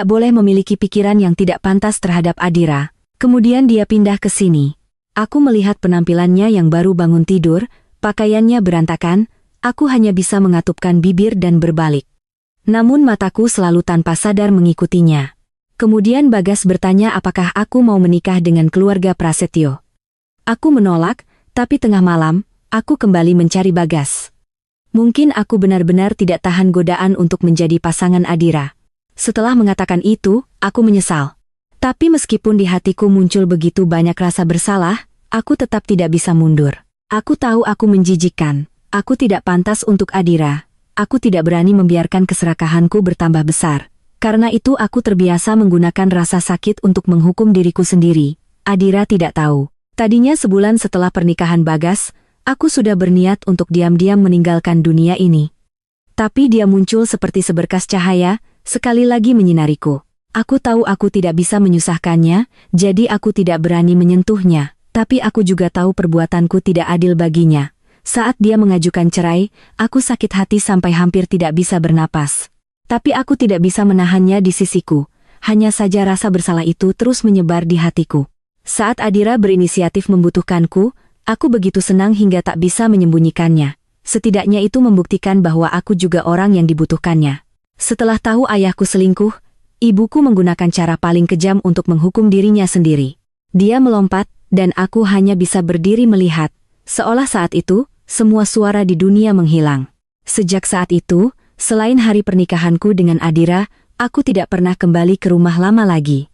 boleh memiliki pikiran yang tidak pantas terhadap Adira. Kemudian dia pindah ke sini. Aku melihat penampilannya yang baru bangun tidur, pakaiannya berantakan, aku hanya bisa mengatupkan bibir dan berbalik. Namun mataku selalu tanpa sadar mengikutinya. Kemudian Bagas bertanya apakah aku mau menikah dengan keluarga Prasetyo. Aku menolak, tapi tengah malam, aku kembali mencari Bagas. Mungkin aku benar-benar tidak tahan godaan untuk menjadi pasangan Adira. Setelah mengatakan itu, aku menyesal. Tapi meskipun di hatiku muncul begitu banyak rasa bersalah, aku tetap tidak bisa mundur. Aku tahu aku menjijikkan, aku tidak pantas untuk Adira. Aku tidak berani membiarkan keserakahanku bertambah besar. Karena itu aku terbiasa menggunakan rasa sakit untuk menghukum diriku sendiri. Adira tidak tahu. Tadinya sebulan setelah pernikahan Bagas, aku sudah berniat untuk diam-diam meninggalkan dunia ini. Tapi dia muncul seperti seberkas cahaya, sekali lagi menyinariku. Aku tahu aku tidak bisa menyusahkannya, jadi aku tidak berani menyentuhnya. Tapi aku juga tahu perbuatanku tidak adil baginya. Saat dia mengajukan cerai, aku sakit hati sampai hampir tidak bisa bernapas. Tapi aku tidak bisa menahannya di sisiku. Hanya saja rasa bersalah itu terus menyebar di hatiku. Saat Adira berinisiatif membutuhkanku, aku begitu senang hingga tak bisa menyembunyikannya. Setidaknya itu membuktikan bahwa aku juga orang yang dibutuhkannya. Setelah tahu ayahku selingkuh, ibuku menggunakan cara paling kejam untuk menghukum dirinya sendiri. Dia melompat, dan aku hanya bisa berdiri melihat. Seolah saat itu, semua suara di dunia menghilang. Sejak saat itu, selain hari pernikahanku dengan Adira, aku tidak pernah kembali ke rumah lama lagi.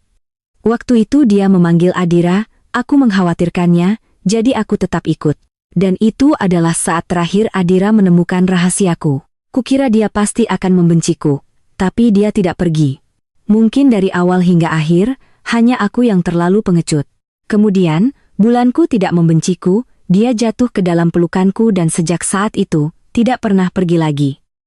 Waktu itu dia memanggil Adira, aku mengkhawatirkannya, jadi aku tetap ikut. Dan itu adalah saat terakhir Adira menemukan rahasiaku. Kukira dia pasti akan membenciku, tapi dia tidak pergi. Mungkin dari awal hingga akhir, hanya aku yang terlalu pengecut. Kemudian, bulanku tidak membenciku, dia jatuh ke dalam pelukanku dan sejak saat itu, tidak pernah pergi lagi.